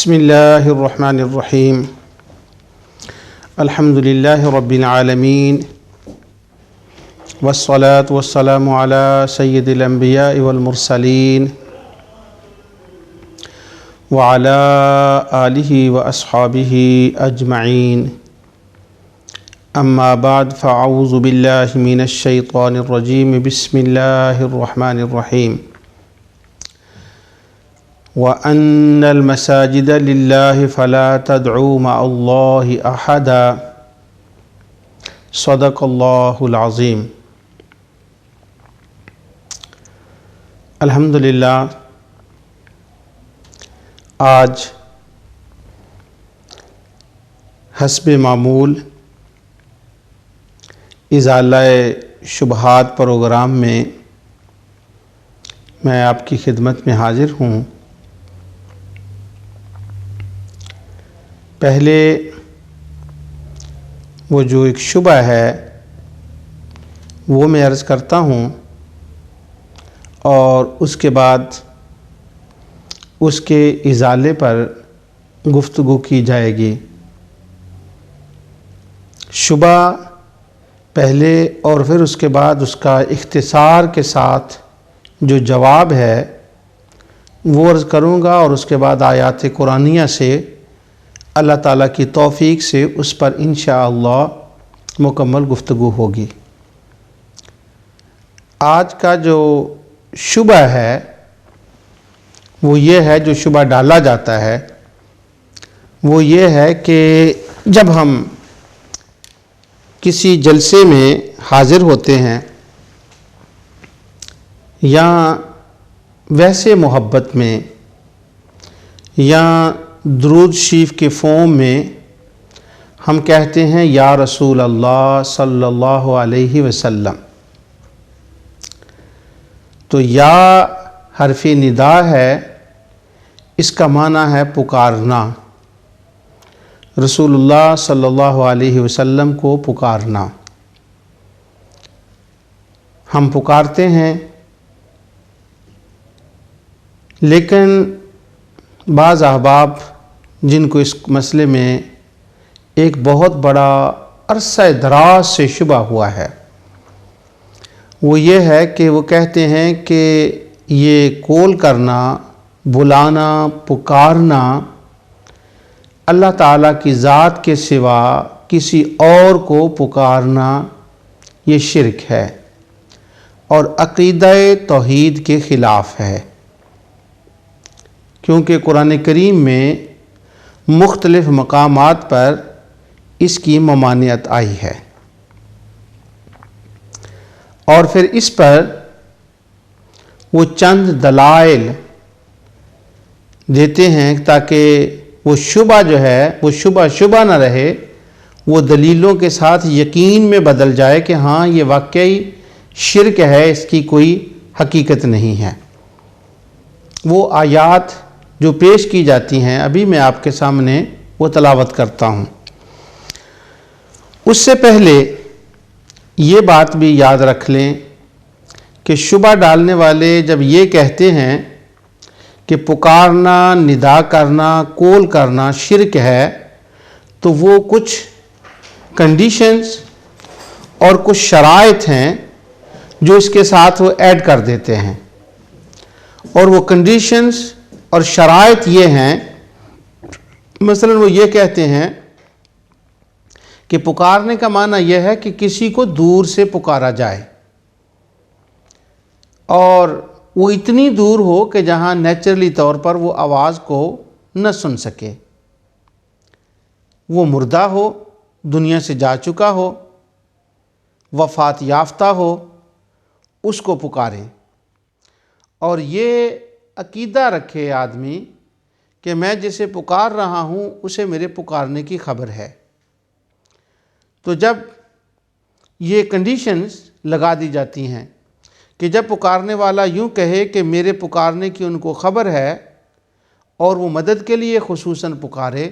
بسم اللہ الرحمن الرحیم الحمد للہ رب العالمین والصلاة والسلام علی سید الانبیاء والمرسلین وعلی آلہ واصحابہ اجمعین اما بعد فاعوذ باللہ من الشیطان الرجیم بسم اللہ الرحمن الرحیم وَأَنَّ الْمَسَاجِدَ لِلَّهِ فَلَا تَدْعُوا مَعَ اللَّهِ أَحَدًا صدق اللہ العظیم۔ الحمدللہ آج حسب معمول ازالہ شبہات پروگرام میں میں آپ کی خدمت میں حاضر ہوں۔ پہلے وہ جو ایک شبہ ہے وہ میں عرض کرتا ہوں اور اس کے بعد اس کے ازالے پر گفتگو کی جائے گی۔ شبہ پہلے اور پھر اس کے بعد اس کا اختصار کے ساتھ جو جواب ہے وہ عرض کروں گا، اور اس کے بعد آیات قرآنیہ سے اللہ تعالیٰ کی توفیق سے اس پر انشاءاللہ مکمل گفتگو ہوگی۔ آج کا جو شبہ ہے وہ یہ ہے، جو شبہ ڈالا جاتا ہے وہ یہ ہے کہ جب ہم کسی جلسے میں حاضر ہوتے ہیں یا ویسے محبت میں یا درود شریف کے فارم میں ہم کہتے ہیں یا رسول اللہ صلی اللہ علیہ وسلم، تو یا حرف ندا ہے، اس کا معنی ہے پکارنا، رسول اللہ صلی اللہ علیہ وسلم کو پکارنا۔ ہم پکارتے ہیں، لیکن بعض احباب جن کو اس مسئلے میں ایک بہت بڑا عرصہ دراز سے شبہ ہوا ہے، وہ یہ ہے کہ وہ کہتے ہیں کہ یہ کال کرنا، بلانا، پکارنا اللہ تعالیٰ کی ذات کے سوا کسی اور کو پکارنا یہ شرک ہے اور عقیدہ توحید کے خلاف ہے، کیونکہ قرآن کریم میں مختلف مقامات پر اس کی ممانعت آئی ہے، اور پھر اس پر وہ چند دلائل دیتے ہیں تاکہ وہ شبہ جو ہے وہ شبہ نہ رہے، وہ دلیلوں کے ساتھ یقین میں بدل جائے کہ ہاں یہ واقعی شرک ہے، اس کی کوئی حقیقت نہیں ہے۔ وہ آیات جو پیش کی جاتی ہیں ابھی میں آپ کے سامنے وہ تلاوت کرتا ہوں۔ اس سے پہلے یہ بات بھی یاد رکھ لیں کہ شبہ ڈالنے والے جب یہ کہتے ہیں کہ پکارنا، ندا کرنا، کال کرنا شرک ہے، تو وہ کچھ کنڈیشنز اور کچھ شرائط ہیں جو اس کے ساتھ وہ ایڈ کر دیتے ہیں، اور وہ کنڈیشنز اور شرائط یہ ہیں، مثلا وہ یہ کہتے ہیں کہ پکارنے کا معنی یہ ہے کہ کسی کو دور سے پکارا جائے، اور وہ اتنی دور ہو کہ جہاں نیچرلی طور پر وہ آواز کو نہ سن سکے، وہ مردہ ہو، دنیا سے جا چکا ہو، وفات یافتہ ہو، اس کو پکاریں، اور یہ عقیدہ رکھے آدمی کہ میں جسے پکار رہا ہوں اسے میرے پکارنے کی خبر ہے۔ تو جب یہ کنڈیشنز لگا دی جاتی ہیں کہ جب پکارنے والا یوں کہے کہ میرے پکارنے کی ان کو خبر ہے، اور وہ مدد کے لیے خصوصاً پکارے،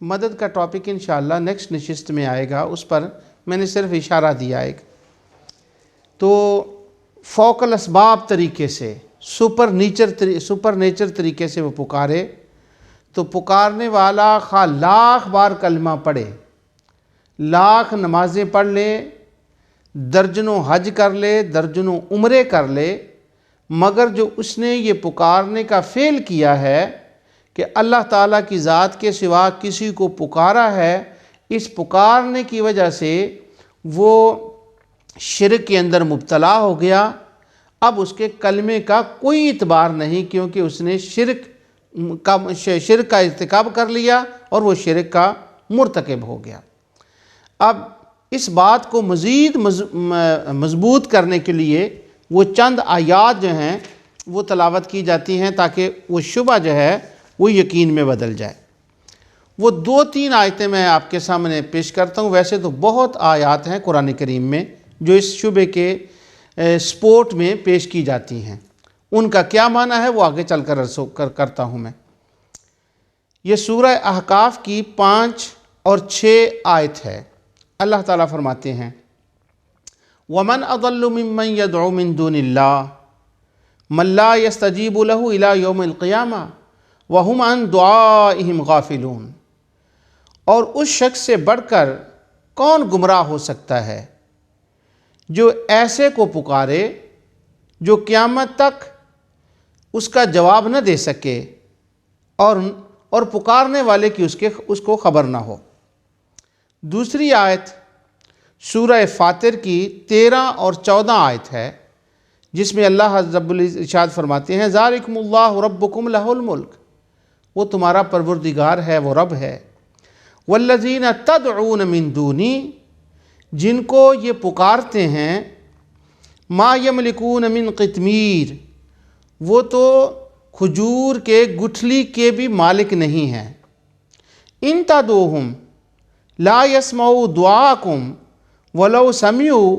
مدد کا ٹاپک انشاءاللہ نیکسٹ نشست میں آئے گا، اس پر میں نے صرف اشارہ دیا ایک، تو فوق الاسباب طریقے سے سپر نیچر طریقے سے وہ پکارے، تو پکارنے والا خواہ لاکھ بار کلمہ پڑھے، لاکھ نمازیں پڑھ لے، درجنوں حج کر لے، درجنوں عمرے کر لے، مگر جو اس نے یہ پکارنے کا فعل کیا ہے کہ اللہ تعالیٰ کی ذات کے سوا کسی کو پکارا ہے، اس پکارنے کی وجہ سے وہ شرک کے اندر مبتلا ہو گیا، اب اس کے کلمے کا کوئی اعتبار نہیں، کیونکہ اس نے شرک کا ارتکاب کر لیا اور وہ شرک کا مرتکب ہو گیا۔ اب اس بات کو مزید مضبوط کرنے کے لیے وہ چند آیات جو ہیں وہ تلاوت کی جاتی ہیں تاکہ وہ شبہ جو ہے وہ یقین میں بدل جائے۔ وہ 2-3 آیتیں میں آپ کے سامنے پیش کرتا ہوں، ویسے تو بہت آیات ہیں قرآن کریم میں جو اس شبے کے سپورٹ میں پیش کی جاتی ہیں، ان کا کیا معنی ہے وہ آگے چل کر کرتا ہوں میں۔ یہ سورہ احقاف کی 5 اور 6 آیت ہے۔ اللہ تعالیٰ فرماتے ہیں وَمَنْ أَضَلُّ مِمَّنْ يَدْعُو مِن دُونِ اللَّهِ مَن لَّا يَسْتَجِيبُ لَهُ إِلَىٰ يَوْمِ الْقِيَامَةِ وَهُمْ عَن دُعَائِهِمْ غَافِلُونَ۔ اور اس شخص سے بڑھ کر کون گمراہ ہو سکتا ہے جو ایسے کو پکارے جو قیامت تک اس کا جواب نہ دے سکے اور پکارنے والے کی اس کو خبر نہ ہو۔ دوسری آیت سورہ فاطر کی 13 اور 14 آیت ہے، جس میں اللہ رب العزت ارشاد فرماتے ہیں ذالکم اللہ ربکم لہ الملک، وہ تمہارا پروردگار ہے، وہ رب ہے۔ والذین تدعون من دونی، جن کو یہ پکارتے ہیں، ما یملکون من قطمیر، وہ تو کھجور کے گٹھلی کے بھی مالک نہیں ہیں۔ ان تدعوہم لا يسمعوا دعاءکم ولو سمعوا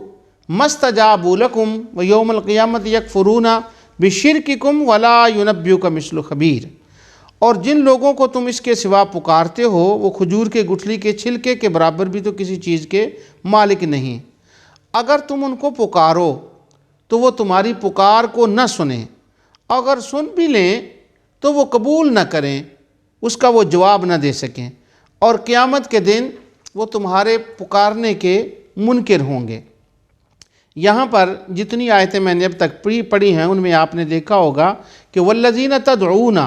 ما استجابوا لکم ویوم القیامۃ یکفرون بشرککم ولا ینبئک مثل خبیر۔ اور جن لوگوں کو تم اس کے سوا پکارتے ہو وہ کھجور کے گٹھلی کے چھلکے کے برابر بھی تو کسی چیز کے مالک نہیں، اگر تم ان کو پکارو تو وہ تمہاری پکار کو نہ سنیں، اگر سن بھی لیں تو وہ قبول نہ کریں، اس کا وہ جواب نہ دے سکیں، اور قیامت کے دن وہ تمہارے پکارنے کے منکر ہوں گے۔ یہاں پر جتنی آیتیں میں نے اب تک پڑھی ہیں ان میں آپ نے دیکھا ہوگا کہ والذین تدعون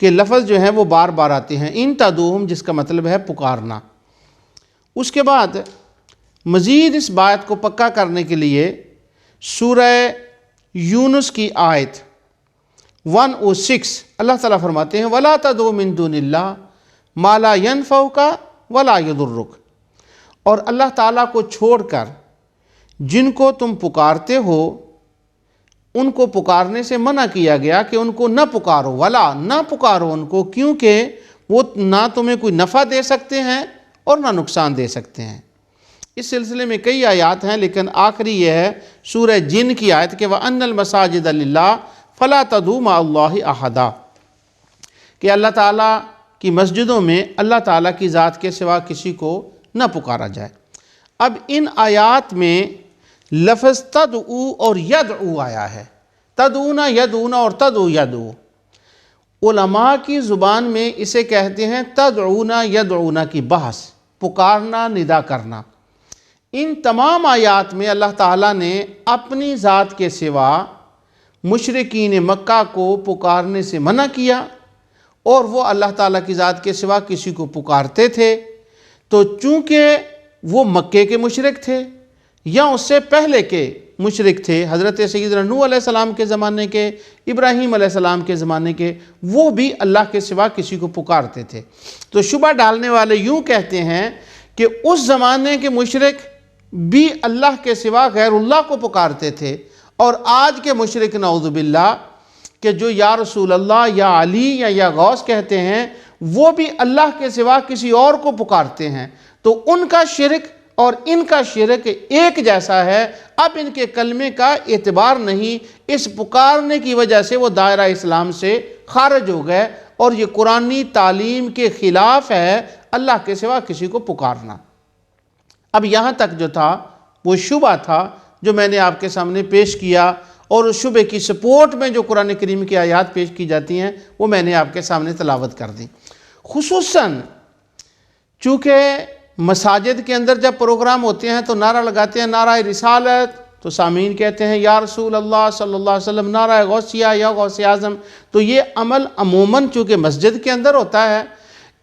کے لفظ جو ہیں وہ بار بار آتے ہیں، ان تدعوہم جس کا مطلب ہے پکارنا۔ اس کے بعد مزید اس بات کو پکا کرنے کے لیے سورہ یونس کی آیت 106 اللہ تعالیٰ فرماتے ہیں وَلَا تَدْعُ مِن دُونِ اللَّهِ مَا لَا يَنْفَعُكَ وَلَا يَضُرُّكَ، اور اللہ تعالیٰ کو چھوڑ کر جن کو تم پکارتے ہو ان کو پکارنے سے منع کیا گیا کہ ان کو نہ پکارو، ولا نہ پکارو ان کو، کیونکہ وہ نہ تمہیں کوئی نفع دے سکتے ہیں اور نہ نقصان دے سکتے ہیں۔ اس سلسلے میں کئی آیات ہیں، لیکن آخری یہ ہے سورہ جن کی آیت کہ وَأَنَّ الْمَسَاجِدَ لِلَّهِ فَلَا تَدْعُوا مَعَ اللَّهِ أَحَدًا، کہ اللہ تعالیٰ کی مسجدوں میں اللہ تعالیٰ کی ذات کے سوا کسی کو نہ پکارا جائے۔ اب ان آیات میں لفظ تدعو اور یدعو آیا ہے، تدعونا یدعونا اور تدعو یدعو۔ علماء کی زبان میں اسے کہتے ہیں تدعونا یدعونا کی بحث، پکارنا، ندا کرنا۔ ان تمام آیات میں اللہ تعالیٰ نے اپنی ذات کے سوا مشرکین مکہ کو پکارنے سے منع کیا، اور وہ اللہ تعالیٰ کی ذات کے سوا کسی کو پکارتے تھے، تو چونکہ وہ مکے کے مشرک تھے یا اس سے پہلے کے مشرک تھے، حضرت سیدنا نوح علیہ السلام کے زمانے کے، ابراہیم علیہ السلام کے زمانے کے، وہ بھی اللہ کے سوا کسی کو پکارتے تھے۔ تو شبہ ڈالنے والے یوں کہتے ہیں کہ اس زمانے کے مشرک بھی اللہ کے سوا غیر اللہ کو پکارتے تھے، اور آج کے مشرک نعوذ باللہ کہ جو یا رسول اللہ یا علی یا غوث کہتے ہیں، وہ بھی اللہ کے سوا کسی اور کو پکارتے ہیں، تو ان کا شرک اور ان کا شرک ایک جیسا ہے۔ اب ان کے کلمے کا اعتبار نہیں، اس پکارنے کی وجہ سے وہ دائرہ اسلام سے خارج ہو گئے، اور یہ قرآنی تعلیم کے خلاف ہے اللہ کے سوا کسی کو پکارنا۔ اب یہاں تک جو تھا وہ شبہ تھا جو میں نے آپ کے سامنے پیش کیا، اور اس شبے کی سپورٹ میں جو قرآن کریم کی آیات پیش کی جاتی ہیں وہ میں نے آپ کے سامنے تلاوت کر دی۔ خصوصاً چونکہ مساجد کے اندر جب پروگرام ہوتے ہیں تو نعرہ لگاتے ہیں نعرہ رسالت، تو سامعین کہتے ہیں یا رسول اللہ صلی اللہ علیہ وسلم، نعرہ غوثیہ یا غوث اعظم۔ تو یہ عمل عموماً چونکہ مسجد کے اندر ہوتا ہے،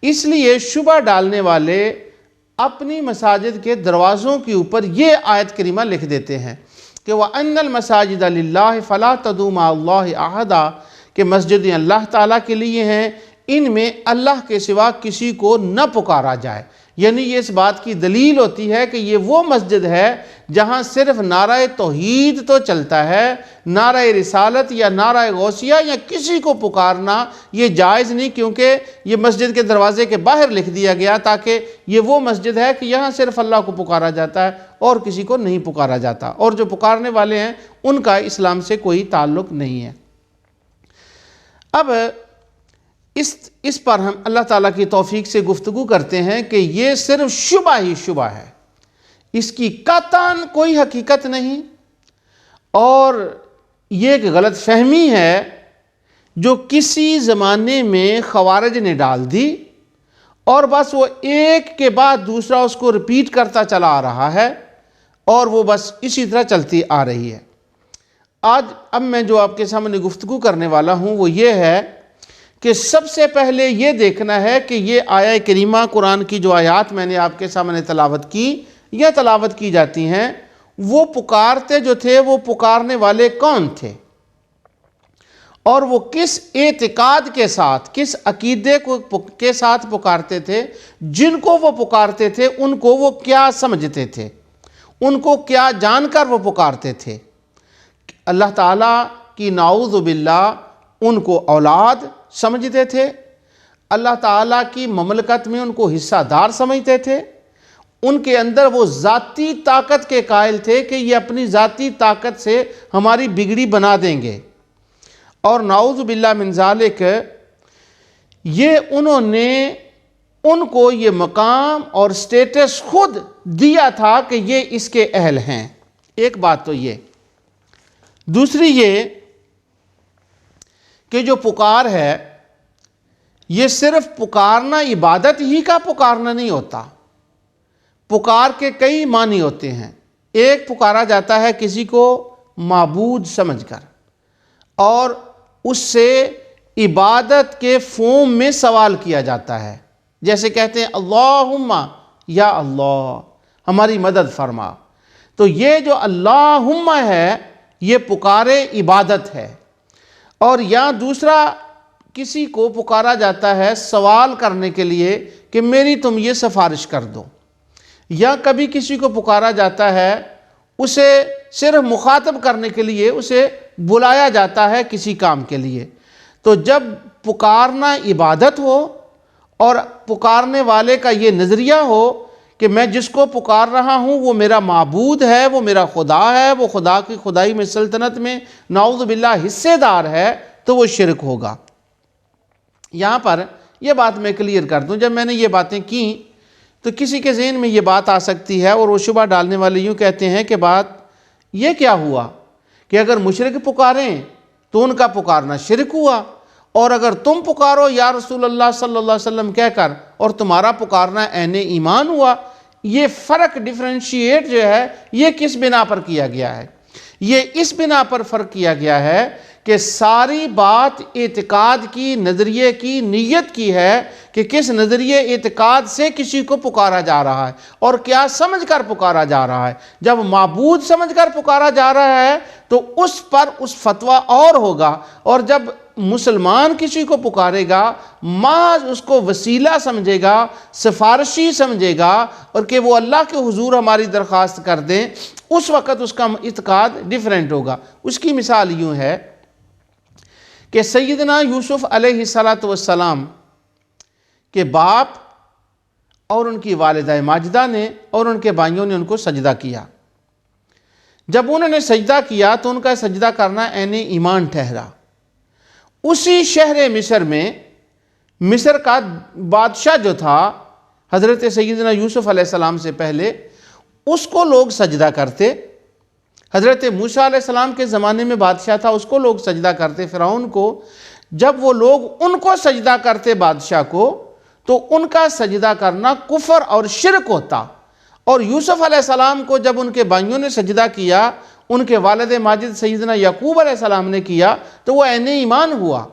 اس لیے شبہ ڈالنے والے اپنی مساجد کے دروازوں کے اوپر یہ آیت کریمہ لکھ دیتے ہیں کہ وَأَنَّ الْمَسَاجِدَ لِلَّهِ فَلَا تَدْعُوا مَعَ اللَّهِ أَحَدًا، کہ مسجدیں اللہ تعالیٰ کے لیے ہیں، ان میں اللہ کے سوا کسی کو نہ پکارا جائے۔ یعنی یہ اس بات کی دلیل ہوتی ہے کہ یہ وہ مسجد ہے جہاں صرف نعرہ توحید تو چلتا ہے، نعرہ رسالت یا نعرہ غوثیہ یا کسی کو پکارنا یہ جائز نہیں، کیونکہ یہ مسجد کے دروازے کے باہر لکھ دیا گیا تاکہ یہ وہ مسجد ہے کہ یہاں صرف اللہ کو پکارا جاتا ہے اور کسی کو نہیں پکارا جاتا، اور جو پکارنے والے ہیں ان کا اسلام سے کوئی تعلق نہیں ہے۔ اب اس پر ہم اللہ تعالیٰ کی توفیق سے گفتگو کرتے ہیں کہ یہ صرف شبہ ہی شبہ ہے، اس کی قطعاً کوئی حقیقت نہیں، اور یہ ایک غلط فہمی ہے جو کسی زمانے میں خوارج نے ڈال دی، اور بس وہ ایک کے بعد دوسرا اس کو ریپیٹ کرتا چلا آ رہا ہے، اور وہ بس اسی طرح چلتی آ رہی ہے۔ اب میں جو آپ کے سامنے گفتگو کرنے والا ہوں وہ یہ ہے کہ سب سے پہلے یہ دیکھنا ہے کہ یہ آیہ کریمہ قرآن کی جو آیات میں نے آپ کے سامنے تلاوت کی یا تلاوت کی جاتی ہیں، وہ پکارتے جو تھے وہ پکارنے والے کون تھے، اور وہ کس اعتقاد کے ساتھ، کس عقیدے کے ساتھ پکارتے تھے، جن کو وہ پکارتے تھے ان کو وہ کیا سمجھتے تھے، ان کو کیا جان کر وہ پکارتے تھے۔ اللہ تعالیٰ کی نعوذ باللہ ان کو اولاد سمجھتے تھے، اللہ تعالیٰ کی مملکت میں ان کو حصہ دار سمجھتے تھے، ان کے اندر وہ ذاتی طاقت کے قائل تھے کہ یہ اپنی ذاتی طاقت سے ہماری بگڑی بنا دیں گے، اور نعوذ باللہ من ذالک یہ انہوں نے ان کو یہ مقام اور سٹیٹس خود دیا تھا کہ یہ اس کے اہل ہیں۔ ایک بات تو یہ، دوسری یہ کہ جو پکار ہے یہ صرف پکارنا عبادت ہی کا پکارنا نہیں ہوتا، پکار کے کئی معنی ہوتے ہیں۔ ایک پکارا جاتا ہے کسی کو معبود سمجھ کر، اور اس سے عبادت کے فارم میں سوال کیا جاتا ہے، جیسے کہتے ہیں اللہم یا اللہ ہماری مدد فرما، تو یہ جو اللہم ہے یہ پکارے عبادت ہے۔ اور یا دوسرا کسی کو پکارا جاتا ہے سوال کرنے کے لیے کہ میری تم یہ سفارش کر دو، یا کبھی کسی کو پکارا جاتا ہے اسے صرف مخاطب کرنے کے لیے، اسے بلایا جاتا ہے کسی کام کے لیے۔ تو جب پکارنا عبادت ہو اور پکارنے والے کا یہ نظریہ ہو کہ میں جس کو پکار رہا ہوں وہ میرا معبود ہے، وہ میرا خدا ہے، وہ خدا کی خدائی میں سلطنت میں نعوذ باللہ حصے دار ہے، تو وہ شرک ہوگا۔ یہاں پر یہ بات میں کلیئر کر دوں، جب میں نے یہ باتیں کی تو کسی کے ذہن میں یہ بات آ سکتی ہے، اور وہ شبہ ڈالنے والے یوں کہتے ہیں کہ بات یہ کیا ہوا کہ اگر مشرک پکاریں تو ان کا پکارنا شرک ہوا، اور اگر تم پکارو یا رسول اللہ صلی اللہ علیہ وسلم کہہ کر اور تمہارا پکارنا عین ایمان ہوا۔ یہ فرق ڈیفرینشیٹ جو ہے یہ کس بنا پر کیا گیا ہے؟ یہ اس بنا پر فرق کیا گیا ہے کہ ساری بات اعتقاد کی، نظریے کی، نیت کی ہے کہ کس نظریے اعتقاد سے کسی کو پکارا جا رہا ہے اور کیا سمجھ کر پکارا جا رہا ہے۔ جب معبود سمجھ کر پکارا جا رہا ہے تو اس پر اس فتویٰ اور ہوگا، اور جب مسلمان کسی کو پکارے گا محض اس کو وسیلہ سمجھے گا، سفارشی سمجھے گا، اور کہ وہ اللہ کے حضور ہماری درخواست کر دیں، اس وقت اس کا اعتقاد ڈیفرنٹ ہوگا۔ اس کی مثال یوں ہے کہ سیدنا یوسف علیہ السلام کے باپ اور ان کی والدہ ماجدہ نے اور ان کے بھائیوں نے ان کو سجدہ کیا۔ جب انہوں نے سجدہ کیا تو ان کا سجدہ کرنا عین ایمان ٹھہرا۔ اسی شہر مصر میں مصر کا بادشاہ جو تھا حضرت سیدنا یوسف علیہ السلام سے پہلے، اس کو لوگ سجدہ کرتے، حضرت موسیٰ علیہ السلام کے زمانے میں بادشاہ تھا، اس کو لوگ سجدہ کرتے، فرعون کو۔ جب وہ لوگ ان کو سجدہ کرتے بادشاہ کو، تو ان کا سجدہ کرنا کفر اور شرک ہوتا۔ اور یوسف علیہ السلام کو جب ان کے بھائیوں نے سجدہ کیا، ان کے والد ماجد سیدنا یعقوب علیہ السلام نے کیا، تو وہ عین ایمان ہوا۔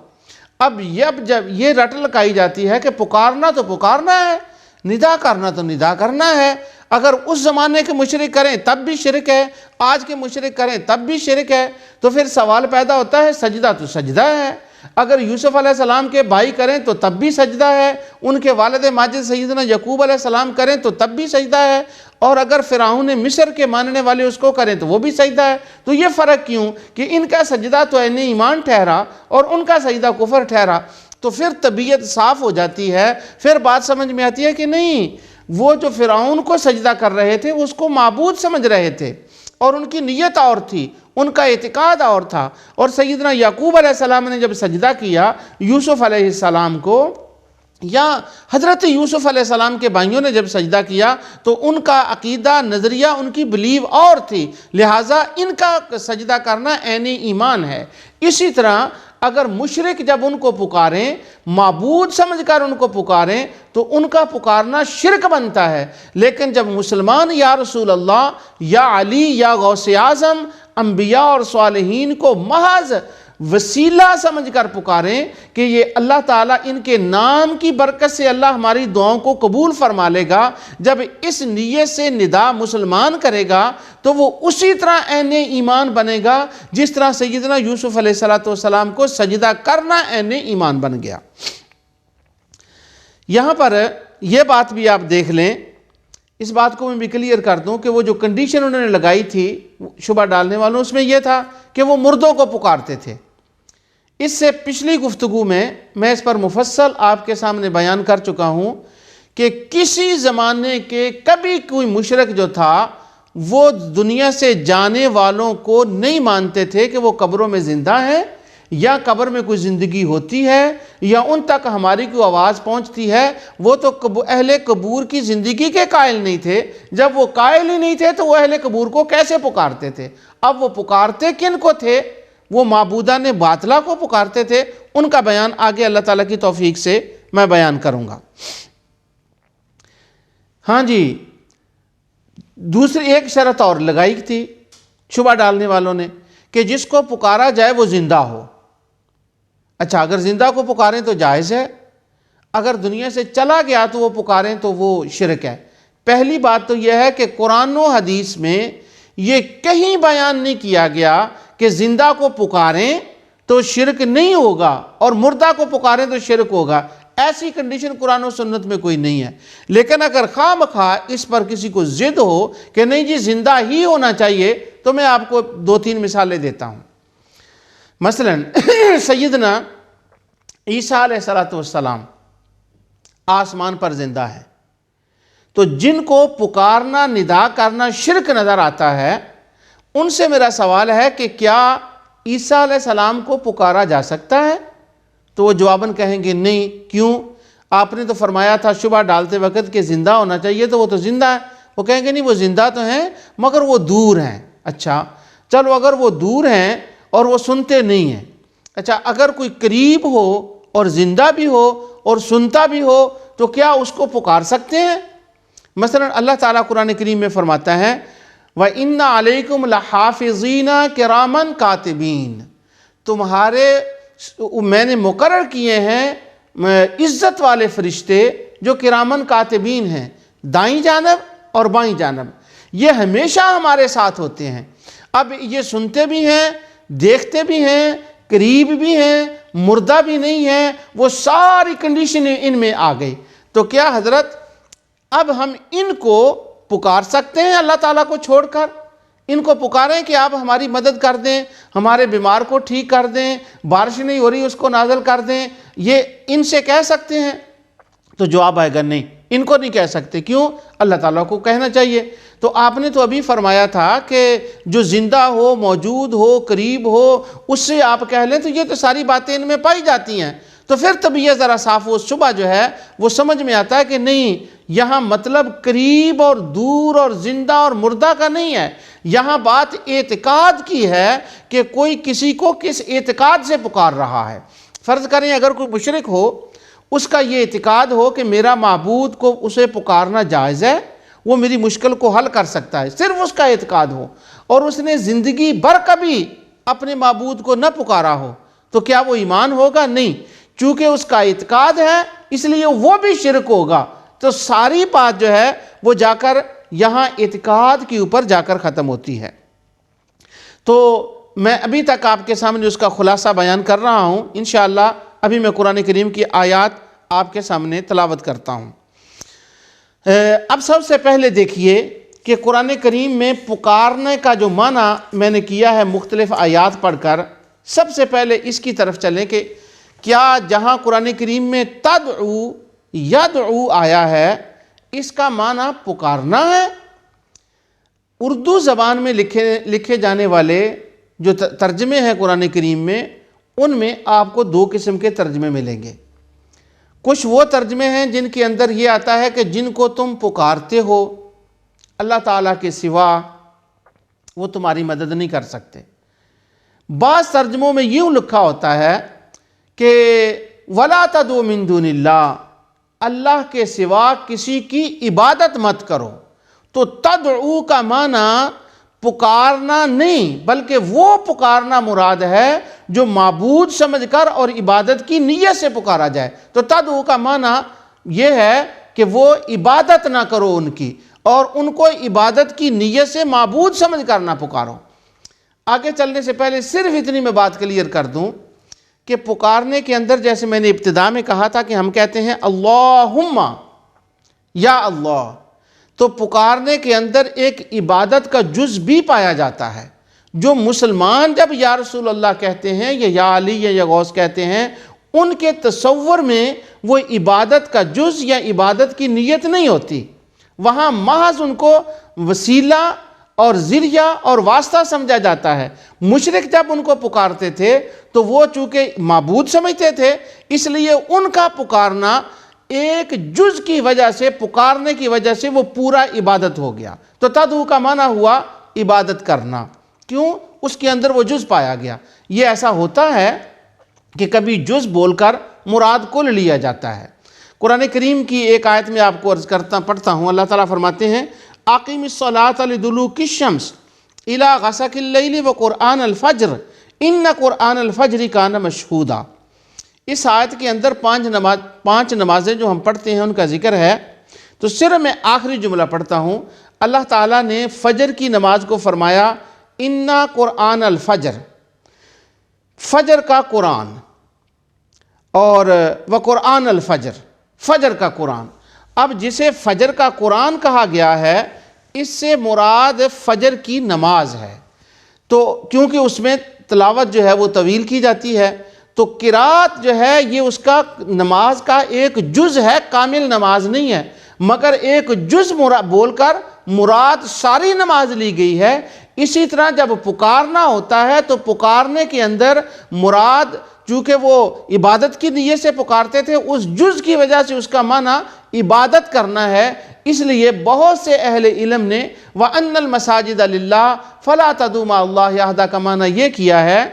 اب جب یہ رٹ لگائی جاتی ہے کہ پکارنا تو پکارنا ہے، ندا کرنا تو ندا کرنا ہے، اگر اس زمانے کے مشرک کریں تب بھی شرک ہے، آج کے مشرک کریں تب بھی شرک ہے، تو پھر سوال پیدا ہوتا ہے سجدہ تو سجدہ ہے۔ اگر یوسف علیہ السلام کے بھائی کریں تو تب بھی سجدہ ہے، ان کے والد ماجد سیدنا یعقوب علیہ السلام کریں تو تب بھی سجدہ ہے، اور اگر فرعون مصر کے ماننے والے اس کو کریں تو وہ بھی سجدہ ہے۔ تو یہ فرق کیوں کہ ان کا سجدہ تو عین ایمان ٹھہرا اور ان کا سجدہ کفر ٹھہرا؟ تو پھر طبیعت صاف ہو جاتی ہے، پھر بات سمجھ میں آتی ہے کہ نہیں، وہ جو فرعون کو سجدہ کر رہے تھے اس کو معبود سمجھ رہے تھے، اور ان کی نیت اور تھی، ان کا اعتقاد اور تھا۔ اور سیدنا یعقوب علیہ السلام نے جب سجدہ کیا یوسف علیہ السلام کو، یا حضرت یوسف علیہ السلام کے بھائیوں نے جب سجدہ کیا، تو ان کا عقیدہ، نظریہ، ان کی بلیو اور تھی، لہٰذا ان کا سجدہ کرنا عین ایمان ہے۔ اسی طرح اگر مشرک جب ان کو پکاریں، معبود سمجھ کر ان کو پکاریں، تو ان کا پکارنا شرک بنتا ہے۔ لیکن جب مسلمان یا رسول اللہ یا علی یا غوث اعظم، انبیاء اور صالحین کو محض وسیلہ سمجھ کر پکاریں کہ یہ اللہ تعالیٰ ان کے نام کی برکت سے اللہ ہماری دعاؤں کو قبول فرما لے گا، جب اس نیت سے ندا مسلمان کرے گا تو وہ اسی طرح عین ایمان بنے گا جس طرح سیدنا یوسف علیہ السلام کو سجدہ کرنا عین ایمان بن گیا۔ یہاں پر یہ بات بھی آپ دیکھ لیں، اس بات کو میں بھی کلیئر کر دوں کہ وہ جو کنڈیشن انہوں نے لگائی تھی شبہ ڈالنے والوں، اس میں یہ تھا کہ وہ مردوں کو پکارتے تھے۔ اس سے پچھلی گفتگو میں اس پر مفصل آپ کے سامنے بیان کر چکا ہوں کہ کسی زمانے کے کبھی کوئی مشرک جو تھا وہ دنیا سے جانے والوں کو نہیں مانتے تھے کہ وہ قبروں میں زندہ ہیں، یا قبر میں کوئی زندگی ہوتی ہے، یا ان تک ہماری کوئی آواز پہنچتی ہے۔ وہ تو اہل قبور کی زندگی کے قائل نہیں تھے۔ جب وہ قائل ہی نہیں تھے تو وہ اہل قبور کو کیسے پکارتے تھے؟ اب وہ پکارتے کن کو تھے؟ وہ معبودان باطلہ کو پکارتے تھے۔ ان کا بیان آگے اللہ تعالیٰ کی توفیق سے میں بیان کروں گا۔ ہاں جی، دوسری ایک شرط اور لگائی تھی شبہ ڈالنے والوں نے کہ جس کو پکارا جائے وہ زندہ ہو۔ اچھا، اگر زندہ کو پکاریں تو جائز ہے، اگر دنیا سے چلا گیا تو وہ پکاریں تو وہ شرک ہے۔ پہلی بات تو یہ ہے کہ قرآن و حدیث میں یہ کہیں بیان نہیں کیا گیا کہ زندہ کو پکاریں تو شرک نہیں ہوگا اور مردہ کو پکاریں تو شرک ہوگا۔ ایسی کنڈیشن قرآن و سنت میں کوئی نہیں ہے۔ لیکن اگر خواہ مخواہ اس پر کسی کو ضد ہو کہ نہیں جی زندہ ہی ہونا چاہیے، تو میں آپ کو 2-3 مثالیں دیتا ہوں۔ مثلا سیدنا عیسیٰ علیہ السلام آسمان پر زندہ ہے، تو جن کو پکارنا، ندا کرنا شرک نظر آتا ہے، ان سے میرا سوال ہے کہ کیا عیسیٰ علیہ السلام کو پکارا جا سکتا ہے؟ تو وہ جواباً کہیں گے نہیں۔ کیوں؟ آپ نے تو فرمایا تھا شبہ ڈالتے وقت کہ زندہ ہونا چاہیے، تو وہ تو زندہ ہے۔ وہ کہیں گے نہیں، وہ زندہ تو ہیں مگر وہ دور ہیں۔ اچھا چلو، اگر وہ دور ہیں اور وہ سنتے نہیں ہیں، اچھا اگر کوئی قریب ہو اور زندہ بھی ہو اور سنتا بھی ہو تو کیا اس کو پکار سکتے ہیں؟ مثلا اللہ تعالیٰ قرآن کریم میں فرماتا ہے وَإِنَّ عَلَيْكُمْ لَحَافِظِينَ كِرَامًا كَاتِبِينَ، تمہارے میں نے مقرر کیے ہیں عزت والے فرشتے جو کرامن کاتبین ہیں، دائیں جانب اور بائیں جانب، یہ ہمیشہ ہمارے ساتھ ہوتے ہیں۔ اب یہ سنتے بھی ہیں، دیکھتے بھی ہیں، قریب بھی ہیں، مردہ بھی نہیں ہیں، وہ ساری کنڈیشن ان میں آ گئی۔ تو کیا حضرت اب ہم ان کو پکار سکتے ہیں اللہ تعالیٰ کو چھوڑ کر؟ ان کو پکاریں کہ آپ ہماری مدد کر دیں، ہمارے بیمار کو ٹھیک کر دیں، بارش نہیں ہو رہی اس کو نازل کر دیں، یہ ان سے کہہ سکتے ہیں؟ تو جواب آئے گا نہیں، ان کو نہیں کہہ سکتے۔ کیوں؟ اللہ تعالیٰ کو کہنا چاہیے۔ تو آپ نے تو ابھی فرمایا تھا کہ جو زندہ ہو، موجود ہو، قریب ہو، اس سے آپ کہہ لیں، تو یہ تو ساری باتیں ان میں پائی جاتی ہیں۔ تو پھر طبیعت ذرا صاف ہو، شبہ جو ہے وہ سمجھ میں آتا ہے کہ نہیں، یہاں مطلب قریب اور دور اور زندہ اور مردہ کا نہیں ہے، یہاں بات اعتقاد کی ہے کہ کوئی کسی کو کس اعتقاد سے پکار رہا ہے۔ فرض کریں اگر کوئی مشرک ہو، اس کا یہ اعتقاد ہو کہ میرا معبود کو اسے پکارنا جائز ہے، وہ میری مشکل کو حل کر سکتا ہے، صرف اس کا اعتقاد ہو، اور اس نے زندگی بھر کبھی اپنے معبود کو نہ پکارا ہو، تو کیا وہ ایمان ہوگا؟ نہیں، چونکہ اس کا اعتقاد ہے اس لیے وہ بھی شرک ہوگا۔ تو ساری بات جو ہے وہ جا کر یہاں اعتقاد کے اوپر جا کر ختم ہوتی ہے۔ تو میں ابھی تک آپ کے سامنے اس کا خلاصہ بیان کر رہا ہوں، انشاءاللہ ابھی میں قرآن کریم کی آیات آپ کے سامنے تلاوت کرتا ہوں۔ اب سب سے پہلے دیکھیے کہ قرآن کریم میں پکارنے کا جو معنی میں نے کیا ہے مختلف آیات پڑھ کر، سب سے پہلے اس کی طرف چلیں کہ کیا جہاں قرآن کریم میں تدعو یدعو آیا ہے، اس کا معنی پکارنا ہے؟ اردو زبان میں لکھے جانے والے جو ترجمے ہیں قرآن کریم میں، ان میں آپ کو دو قسم کے ترجمے ملیں گے۔ کچھ وہ ترجمے ہیں جن کے اندر یہ آتا ہے کہ جن کو تم پکارتے ہو اللہ تعالیٰ کے سوا وہ تمہاری مدد نہیں کر سکتے۔ بعض ترجموں میں یوں لکھا ہوتا ہے کہ وَلَا تَدْعُوا مِن دُونِ اللَّهِ، اللہ کے سوا کسی کی عبادت مت کرو۔ تو تدعو کا معنی پکارنا نہیں بلکہ وہ پکارنا مراد ہے جو معبود سمجھ کر اور عبادت کی نیت سے پکارا جائے۔ تو تدعو کا معنی یہ ہے کہ وہ عبادت نہ کرو ان کی، اور ان کو عبادت کی نیت سے معبود سمجھ کر نہ پکارو۔ آگے چلنے سے پہلے صرف اتنی میں بات کلیئر کر دوں کہ پکارنے کے اندر جیسے میں نے ابتدا میں کہا تھا کہ ہم کہتے ہیں اللہم یا اللہ، تو پکارنے کے اندر ایک عبادت کا جز بھی پایا جاتا ہے۔ جو مسلمان جب یا رسول اللہ کہتے ہیں یا علی یا غوث کہتے ہیں، ان کے تصور میں وہ عبادت کا جز یا عبادت کی نیت نہیں ہوتی، وہاں محض ان کو وسیلہ اور ذریعہ اور واسطہ سمجھا جاتا ہے۔ مشرک جب ان کو پکارتے تھے تو وہ چونکہ معبود سمجھتے تھے، اس لیے ان کا پکارنا ایک جز کی وجہ سے، پکارنے کی وجہ سے وہ پورا عبادت ہو گیا۔ تو تدعو کا معنی ہوا عبادت کرنا، کیوں؟ اس کے اندر وہ جز پایا گیا۔ یہ ایسا ہوتا ہے کہ کبھی جز بول کر مراد کل لیا جاتا ہے۔ قرآن کریم کی ایک آیت میں آپ کو عرض پڑھتا ہوں، اللہ تعالیٰ فرماتے ہیں اقیم الصلاۃ لدلوک الشمس الی غسق اللیل وقرآن الفجر ان قرآن الفجر کان مشہودا۔ اس آیت کے اندر پانچ نمازیں جو ہم پڑھتے ہیں ان کا ذکر ہے، تو صرف میں آخری جملہ پڑھتا ہوں۔ اللہ تعالیٰ نے فجر کی نماز کو فرمایا انا قرآن الفجر، فجر کا قرآن، اور وقرآن الفجر، فجر کا قرآن۔ اب جسے فجر کا قرآن کہا گیا ہے، اس سے مراد فجر کی نماز ہے، تو کیونکہ اس میں تلاوت جو ہے وہ طویل کی جاتی ہے، تو قرات جو ہے یہ اس کا نماز کا ایک جز ہے، کامل نماز نہیں ہے، مگر ایک جز بول کر مراد ساری نماز لی گئی ہے۔ اسی طرح جب پکارنا ہوتا ہے تو پکارنے کے اندر مراد، چونکہ وہ عبادت کی نیت سے پکارتے تھے، اس جز کی وجہ سے اس کا معنی عبادت کرنا ہے۔ اس لیے بہت سے اہل علم نے وَأَنَّ الْمَسَاجِدَ لِلَّهِ فَلَا تَدْعُوا مَعَ اللَّهِ أَحَدًا کا معنی یہ کیا ہے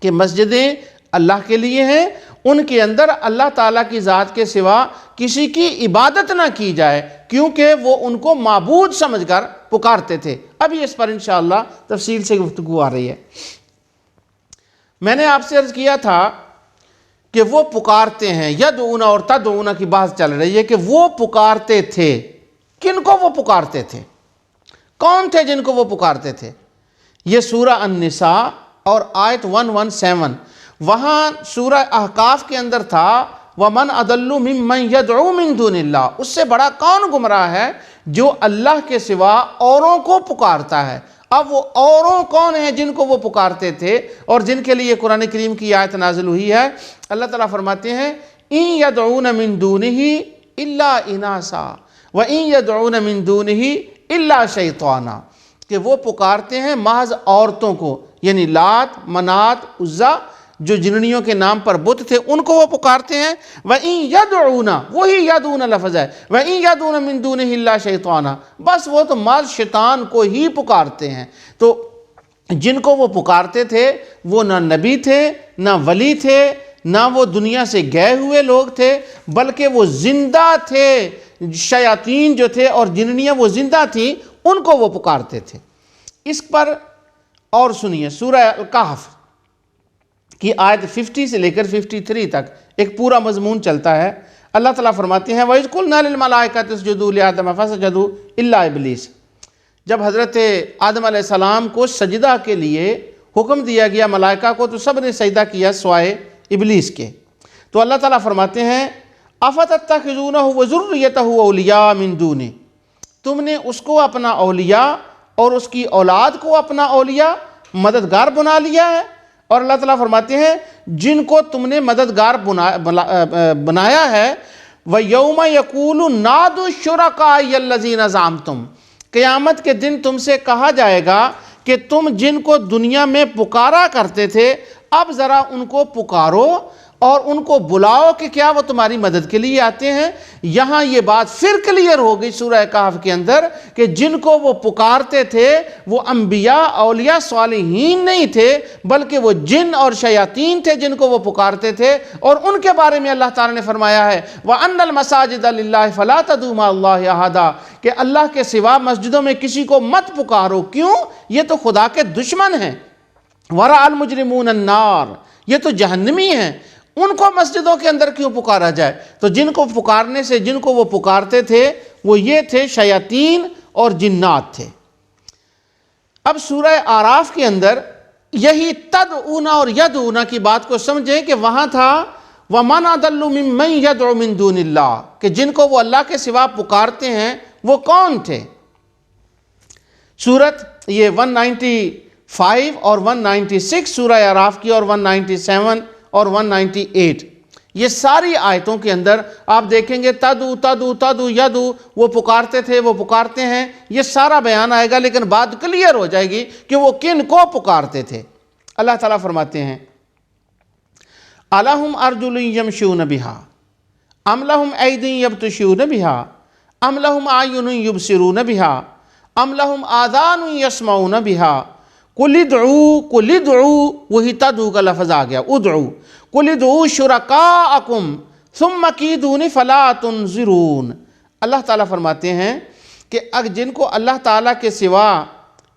کہ مسجدیں اللہ کے لیے ہیں، ان کے اندر اللہ تعالیٰ کی ذات کے سوا کسی کی عبادت نہ کی جائے، کیونکہ وہ ان کو معبود سمجھ کر پکارتے تھے۔ ابھی اس پر انشاءاللہ تفصیل سے گفتگو آ رہی ہے۔ میں نے آپ سے عرض کیا تھا کہ وہ پکارتے ہیں، یدعون اور تدعون کی بات چل رہی ہے کہ وہ پکارتے تھے۔ کن کو وہ پکارتے تھے؟ کون تھے جن کو وہ پکارتے تھے؟ یہ سورہ النساء اور آیت 117، وہاں سورہ احقاف کے اندر تھا وَمَنْ أَضَلُّ مِمَّنْ يَدْعُو مِن دُونِ اللَّهِ، اس سے بڑا کون گمراہ ہے جو اللہ کے سوا اوروں کو پکارتا ہے۔ اب وہ اوروں کون ہیں جن کو وہ پکارتے تھے اور جن کے لیے قرآن کریم کی آیت نازل ہوئی ہے؟ اللہ تعالیٰ فرماتے ہیں إِن يَدْعُونَ مِن دُونِهِ إِلَّا إِنَاثًا وَإِن يَدْعُونَ مِن دُونِهِ إِلَّا شَيْطَانًا، کہ وہ پکارتے ہیں محض عورتوں کو، یعنی لات، منات، عزا، جو جننیوں کے نام پر بت تھے ان کو وہ پکارتے ہیں۔ وَإِن يَدْعُونَ، وہی یدعون لفظ ہے، وَإِن يَدْعُونَ مِن دُونِهِ إِلَّا شَيْطَانًا، بس وہ تو ماذ شیطان کو ہی پکارتے ہیں۔ تو جن کو وہ پکارتے تھے وہ نہ نبی تھے، نہ ولی تھے، نہ وہ دنیا سے گئے ہوئے لوگ تھے، بلکہ وہ زندہ تھے۔ شیاطین جو تھے اور جننیاں وہ زندہ تھیں، ان کو وہ پکارتے تھے۔ اس پر اور سنیے، سورہ الکہف کی آیت 50 سے لے کر 53 تک ایک پورا مضمون چلتا ہے۔ اللہ تعالیٰ فرماتے ہیں وَإِذْ قُلْنَا لِلْمَلَائِكَةِ اسْجُدُوا لِآدَمَ فَسَجَدُوا إِلَّا إِبْلِيسَ، جب حضرت آدم علیہ السلام کو سجدہ کے لیے حکم دیا گیا ملائکہ کو، تو سب نے سجدہ کیا سوائے ابلیس کے۔ تو اللہ تعالیٰ فرماتے ہیں أَفَتَتَّخِذُونَهُ وَذُرِّيَّتَهُ أَوْلِيَاءَ مِن دُونِي، تم نے اس کو اپنا اولیاء اور اس کی اولاد کو اپنا اولیاء مددگار بنا لیا ہے۔ اور اللہ تعالیٰ فرماتے ہیں جن کو تم نے مددگار بنایا ہے، وَيَوْمَ يَقُولُ نَادُوا الشُّرَكَاءَ الَّذِينَ زَعَمْتُمْ، قیامت کے دن تم سے کہا جائے گا کہ تم جن کو دنیا میں پکارا کرتے تھے اب ذرا ان کو پکارو اور ان کو بلاؤ کہ کیا وہ تمہاری مدد کے لیے آتے ہیں۔ یہاں یہ بات پھر کلیئر ہو گئی سورہ کہف کے اندر کہ جن کو وہ پکارتے تھے وہ انبیاء، اولیاء، صالحین نہیں تھے، بلکہ وہ جن اور شیاطین تھے جن کو وہ پکارتے تھے۔ اور ان کے بارے میں اللہ تعالیٰ نے فرمایا ہے وَأَنَّ الْمَسَاجِدَ لِلَّهِ فَلَا تَدْعُوا مَعَ اللَّهِ أَحَدًا، کہ اللہ کے سوا مسجدوں میں کسی کو مت پکارو۔ کیوں؟ یہ تو خدا کے دشمن ہیں۔ وَرَأَى الْمُجْرِمُونَ النَّارَ، یہ تو جہنمی ہیں، ان کو مسجدوں کے اندر کیوں پکارا جائے؟ تو جن کو پکارنے سے جن کو وہ پکارتے تھے وہ یہ تھے شیاطین اور جنات تھے۔ اب سورہ اعراف کے اندر یہی تدعون اور یدعون کی بات کو سمجھیں کہ وہاں تھا وَمَنْ أَضَلُّ مِمَّنْ يَدْعُو مِن دُونِ اللَّهِ، کہ جن کو وہ اللہ کے سوا پکارتے ہیں وہ کون تھے۔ سورت یہ 195 اور 196 سورہ اعراف کی، اور 197 اور 198، یہ ساری آیتوں کے اندر آپ دیکھیں گے تدعو تدعو تدعو یدعو، وہ پکارتے تھے، وہ پکارتے ہیں، یہ سارا بیان آئے گا، لیکن بات کلیئر ہو جائے گی کہ وہ کن کو پکارتے تھے۔ اللہ تعالیٰ فرماتے ہیں أَلَهُمْ أَرْجُلٌ يَمْشُونَ بِهَا أَمْ لَهُمْ أَيْدٍ يَبْطِشُونَ بِهَا أَمْ لَهُمْ أَعْيُنٌ يُبْصِرُونَ بِهَا أَمْ لَهُمْ آذَانٌ يَسْمَعُونَ بِهَا قُلِ ادْعُوا، وہی تدعو کا لفظ آ گیا، ادعوا، قُلِ ادْعُوا شُرَكَاءَكُمْ ثُمَّ كِيدُونِ فَلَا تُنظِرُونَ۔ اللہ تعالیٰ فرماتے ہیں کہ جن کو اللہ تعالیٰ کے سوا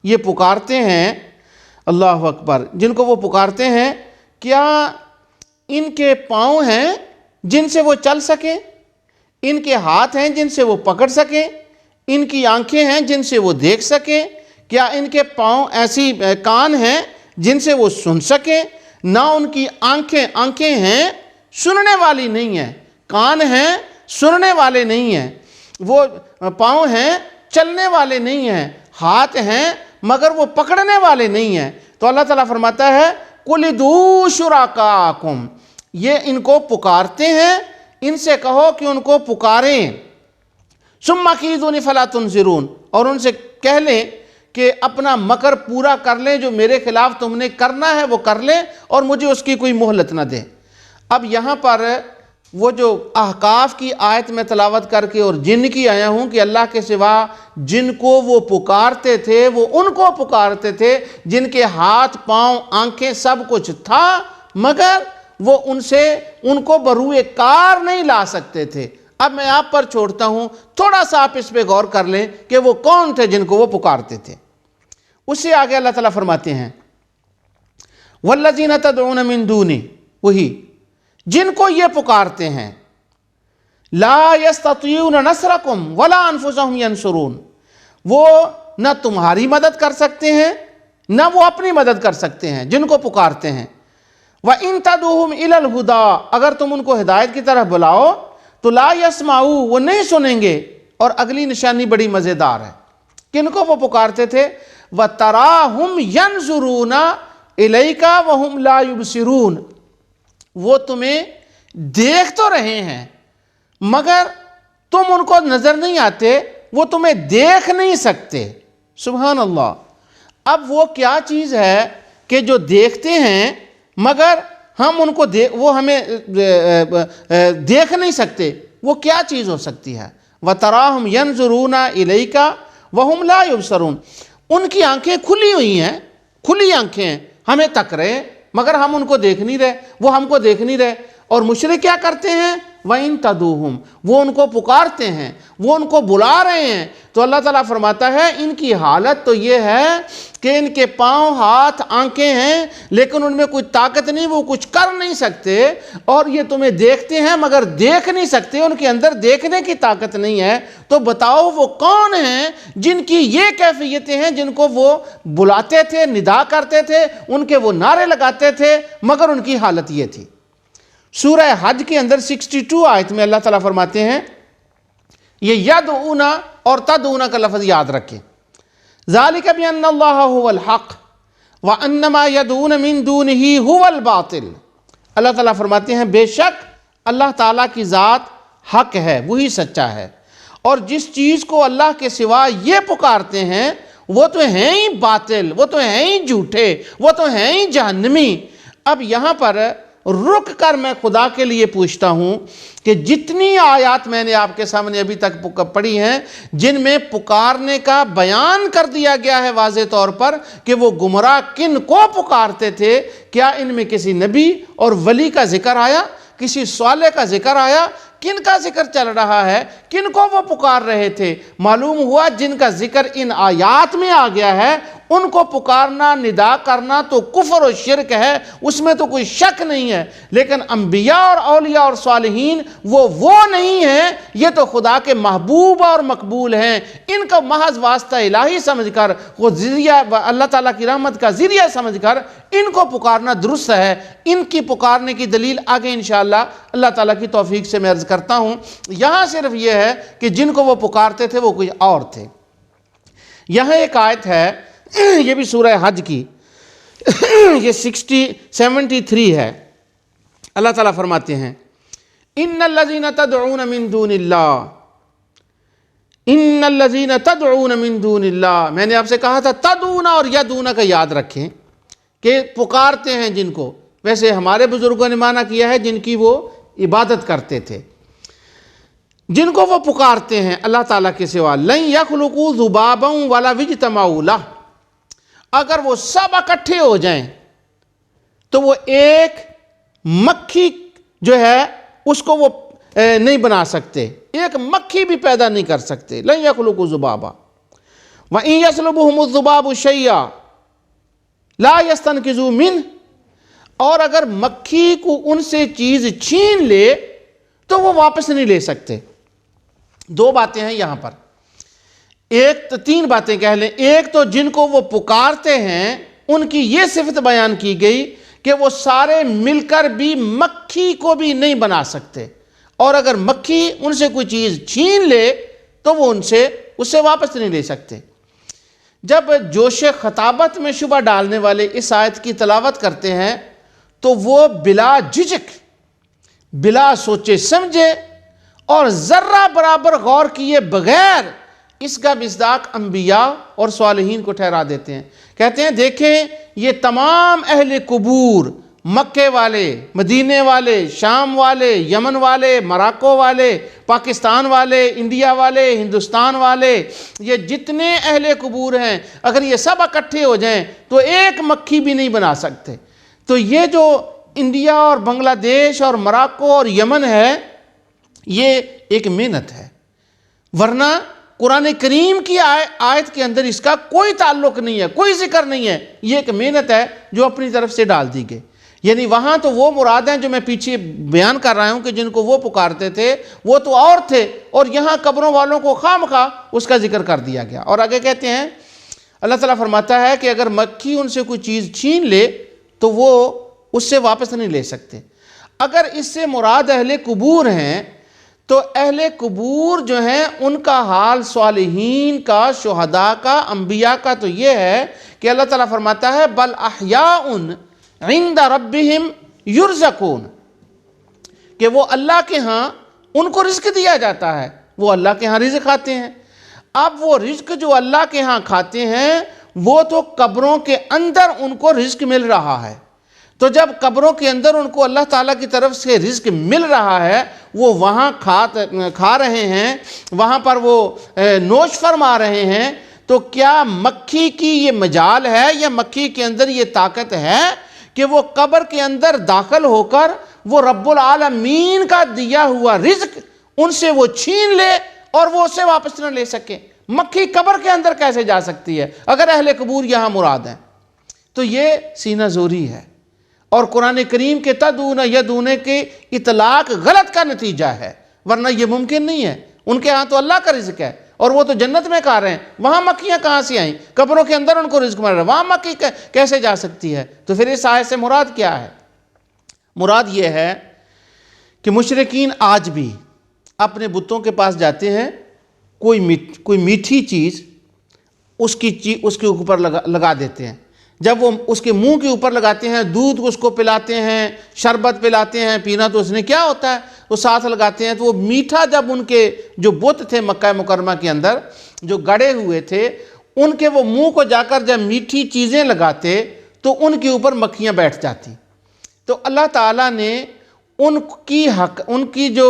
یہ پکارتے ہیں، اللہ اکبر، جن کو وہ پکارتے ہیں، کیا ان کے پاؤں ہیں جن سے وہ چل سکیں؟ ان کے ہاتھ ہیں جن سے وہ پکڑ سکیں؟ ان کی آنکھیں ہیں جن سے وہ دیکھ سکیں؟ کیا ان کے پاؤں ایسی کان ہیں جن سے وہ سن سکیں؟ نہ ان کی آنکھیں ہیں، سننے والی نہیں ہیں، کان ہیں، سننے والے نہیں ہیں، وہ پاؤں ہیں، چلنے والے نہیں ہیں، ہاتھ ہیں مگر وہ پکڑنے والے نہیں ہیں۔ تو اللہ تعالیٰ فرماتا ہے قُلِ ادْعُوا شُرَكَاءَكُمْ، یہ ان کو پکارتے ہیں، ان سے کہو کہ ان کو پکاریں۔ ثُمَّ كِيدُونِ فَلَا تُنظِرُونَ، اور ان سے کہہ لیں کہ اپنا مکر پورا کر لیں، جو میرے خلاف تم نے کرنا ہے وہ کر لیں اور مجھے اس کی کوئی مہلت نہ دیں۔ اب یہاں پر وہ جو احقاف کی آیت میں تلاوت کر کے اور جن کی آیا ہوں کہ اللہ کے سوا جن کو وہ پکارتے تھے وہ ان کو پکارتے تھے جن کے ہاتھ، پاؤں، آنکھیں سب کچھ تھا، مگر وہ ان کو بروئے کار نہیں لا سکتے تھے۔ اب میں آپ پر چھوڑتا ہوں، تھوڑا سا آپ اس پہ غور کر لیں کہ وہ کون تھے جن کو وہ پکارتے تھے۔ اس سے آگے اللہ تعالیٰ فرماتے ہیں وَالَّذِينَ تَدْعُونَ مِن دُونِهِ، وہی جن کو یہ پکارتے ہیں لَا يَسْتَطِيعُونَ نَصْرَكُمْ وَلَا أَنفُسَهُمْ يَنْصُرُونَ، وہ نہ تمہاری مدد کر سکتے ہیں نہ وہ اپنی مدد کر سکتے ہیں جن کو پکارتے ہیں۔ وَإِن تَدْعُوهُمْ إِلَى الْهُدَىٰ، اگر تم ان کو ہدایت کی طرف بلاؤ تو لا يسمعوا، وہ نہیں سنیں گے۔ اور اگلی نشانی بڑی مزیدار ہے، کن کو وہ پکارتے تھے؟ وَتَرَاهُمْ يَنْظُرُونَ إِلَيْكَ وَهُمْ لَا يُبْصِرُونَ، وہ تمہیں دیکھ تو رہے ہیں مگر تم ان کو نظر نہیں آتے، وہ تمہیں دیکھ نہیں سکتے۔ سبحان اللہ۔ اب وہ کیا چیز ہے کہ جو دیکھتے ہیں مگر ہم ان کو وہ ہمیں دیکھ نہیں سکتے، وہ کیا چیز ہو سکتی ہے؟ وَتَرَاهُمْ يَنْظُرُونَ إِلَيْكَ وَهُمْ لَا يُبْصَرُونَ، ان کی آنکھیں کھلی ہوئی ہیں، کھلی آنکھیں ہیں، ہمیں تک رہے مگر ہم ان کو دیکھ نہیں رہے، وہ ہم کو دیکھ نہیں رہے۔ اور مشرک کیا کرتے ہیں؟ وَإِن تَدْعُوهُمْ، وہ ان کو پکارتے ہیں، وہ ان کو بلا رہے ہیں۔ تو اللہ تعالیٰ فرماتا ہے ان کی حالت تو یہ ہے کہ ان کے پاؤں، ہاتھ، آنکھیں ہیں لیکن ان میں کوئی طاقت نہیں، وہ کچھ کر نہیں سکتے، اور یہ تمہیں دیکھتے ہیں مگر دیکھ نہیں سکتے، ان کے اندر دیکھنے کی طاقت نہیں ہے۔ تو بتاؤ وہ کون ہیں جن کی یہ کیفیتیں ہیں، جن کو وہ بلاتے تھے، ندا کرتے تھے، ان کے وہ نعرے لگاتے تھے مگر ان کی حالت یہ تھی۔ سورہ حج کے اندر 62 آیت میں اللہ تعالیٰ فرماتے ہیں، یہ یدعون اور تدعون کا لفظ یاد رکھیں، ذالک بان اللہ هو الحق وانما یدعون من دونہ هو الباطل۔ اللہ تعالیٰ فرماتے ہیں بے شک اللہ تعالیٰ کی ذات حق ہے، وہی سچا ہے، اور جس چیز کو اللہ کے سوا یہ پکارتے ہیں وہ تو ہیں ہی باطل، وہ تو ہیں ہی جھوٹے، وہ تو ہیں ہی جہنمی۔ اب یہاں پر رک کر میں خدا کے لیے پوچھتا ہوں کہ جتنی آیات میں نے آپ کے سامنے ابھی تک پڑھی ہیں جن میں پکارنے کا بیان کر دیا گیا ہے واضح طور پر کہ وہ گمراہ کن کو پکارتے تھے، کیا ان میں کسی نبی اور ولی کا ذکر آیا؟ کسی صالح کا ذکر آیا؟ کن کا ذکر چل رہا ہے؟ کن کو وہ پکار رہے تھے؟ معلوم ہوا جن کا ذکر ان آیات میں آ گیا ہے ان کو پکارنا، ندا کرنا تو کفر و شرک ہے، اس میں تو کوئی شک نہیں ہے، لیکن انبیاء اور اولیاء اور صالحین وہ نہیں ہیں، یہ تو خدا کے محبوب اور مقبول ہیں، ان کا محض واسطہ الہی سمجھ کر، وہ ذریعہ اللہ تعالیٰ کی رحمت کا ذریعہ سمجھ کر ان کو پکارنا درست ہے۔ ان کی پکارنے کی دلیل آگے انشاءاللہ اللہ تعالیٰ کی توفیق سے میں عرض کرتا ہوں۔ یہاں صرف یہ ہے کہ جن کو وہ پکارتے تھے وہ کوئی اور تھے۔ یہاں ایک آیت ہے، یہ بھی سورہ حج کی، یہ 73 ہے۔ اللہ تعالیٰ فرماتے ہیں ان الذین تدعون من دون اللہ، ان الذین تدعون من دون اللہ، میں نے آپ سے کہا تھا تدعون اور یدعون کا یاد رکھیں کہ پکارتے ہیں جن کو، ویسے ہمارے بزرگوں نے معنی کیا ہے جن کی وہ عبادت کرتے تھے، جن کو وہ پکارتے ہیں اللہ تعالیٰ کے سوا، لن یخلقوا ذبابا ولا اجتمعوا لہ، اگر وہ سب اکٹھے ہو جائیں تو وہ ایک مکھی جو ہے اس کو وہ نہیں بنا سکتے، ایک مکھی بھی پیدا نہیں کر سکتے۔ لن یخلقوا ذبابا وَإِن يَسْلُبْهُمُ الذُّبَابُ شَيْئًا لَا يَسْتَنْقِذُوا مِنْهُ، اور اگر مکھی کو ان سے چیز چھین لے تو وہ واپس نہیں لے سکتے۔ دو باتیں ہیں یہاں پر، ایک تو تین باتیں کہہ لیں، ایک تو جن کو وہ پکارتے ہیں ان کی یہ صفت بیان کی گئی کہ وہ سارے مل کر بھی مکھی کو بھی نہیں بنا سکتے، اور اگر مکھی ان سے کوئی چیز چھین لے تو وہ اس سے واپس نہیں لے سکتے۔ جب جوش خطابت میں شبہ ڈالنے والے اس آیت کی تلاوت کرتے ہیں تو وہ بلا جھجک، بلا سوچے سمجھے اور ذرہ برابر غور کیے بغیر اس کا مصداق انبیاء اور صالحین کو ٹھہرا دیتے ہیں۔ کہتے ہیں دیکھیں یہ تمام اہل قبور، مکے والے، مدینے والے، شام والے، یمن والے، مراکو والے، پاکستان والے، انڈیا والے، ہندوستان والے، یہ جتنے اہل قبور ہیں اگر یہ سب اکٹھے ہو جائیں تو ایک مکھی بھی نہیں بنا سکتے۔ تو یہ جو انڈیا اور بنگلہ دیش اور مراکو اور یمن ہے یہ ایک محنت ہے، ورنہ قرآن کریم کی آیت کے اندر اس کا کوئی تعلق نہیں ہے، کوئی ذکر نہیں ہے، یہ ایک محنت ہے جو اپنی طرف سے ڈال دی گئی۔ یعنی وہاں تو وہ مراد ہیں جو میں پیچھے بیان کر رہا ہوں کہ جن کو وہ پکارتے تھے وہ تو اور تھے، اور یہاں قبروں والوں کو خواہ مخواہ اس کا ذکر کر دیا گیا۔ اور آگے کہتے ہیں اللہ تعالیٰ فرماتا ہے کہ اگر مکھی ان سے کوئی چیز چھین لے تو وہ اس سے واپس نہیں لے سکتے۔ اگر اس سے مراد اہل قبور ہیں تو اہل قبور جو ہیں ان کا حال صالحین کا، شہداء کا، انبیاء کا تو یہ ہے کہ اللہ تعالیٰ فرماتا ہے بل احیاء عند ربہم یرزقون، کہ وہ اللہ کے ہاں ان کو رزق دیا جاتا ہے، وہ اللہ کے ہاں رزق کھاتے ہیں۔ اب وہ رزق جو اللہ کے ہاں کھاتے ہیں وہ تو قبروں کے اندر ان کو رزق مل رہا ہے، تو جب قبروں کے اندر ان کو اللہ تعالیٰ کی طرف سے رزق مل رہا ہے، وہ وہاں کھا رہے ہیں، وہاں پر وہ نوش فرما رہے ہیں، تو کیا مکھی کی یہ مجال ہے یا مکھی کے اندر یہ طاقت ہے کہ وہ قبر کے اندر داخل ہو کر وہ رب العالمین کا دیا ہوا رزق ان سے وہ چھین لے اور وہ اسے واپس نہ لے سکے؟ مکھی قبر کے اندر کیسے جا سکتی ہے اگر اہل قبور یہاں مراد ہیں؟ تو یہ سینہ زوری ہے، اور قرآن کریم کے تدعون یدعون کے اطلاق غلط کا نتیجہ ہے، ورنہ یہ ممکن نہیں ہے۔ ان کے ہاں تو اللہ کا رزق ہے اور وہ تو جنت میں کھا رہے ہیں، وہاں مکھیاں کہاں سے آئیں؟ قبروں کے اندر ان کو رزق مل رہا ہے، وہاں مکھی کیسے جا سکتی ہے؟ تو پھر اس آیت سے مراد کیا ہے؟ مراد یہ ہے کہ مشرکین آج بھی اپنے بتوں کے پاس جاتے ہیں، کوئی میٹھی چیز اس کے اوپر لگا دیتے ہیں، جب وہ اس کے منہ کے اوپر لگاتے ہیں، دودھ اس کو پلاتے ہیں، شربت پلاتے ہیں، پینا تو اس نے کیا ہوتا ہے، وہ ساتھ لگاتے ہیں، تو وہ میٹھا جب ان کے جو بت تھے مکہ مکرمہ کے اندر جو گڑے ہوئے تھے، ان کے وہ منہ کو جا کر جب میٹھی چیزیں لگاتے تو ان کے اوپر مکھیاں بیٹھ جاتی۔ تو اللہ تعالیٰ نے ان کی جو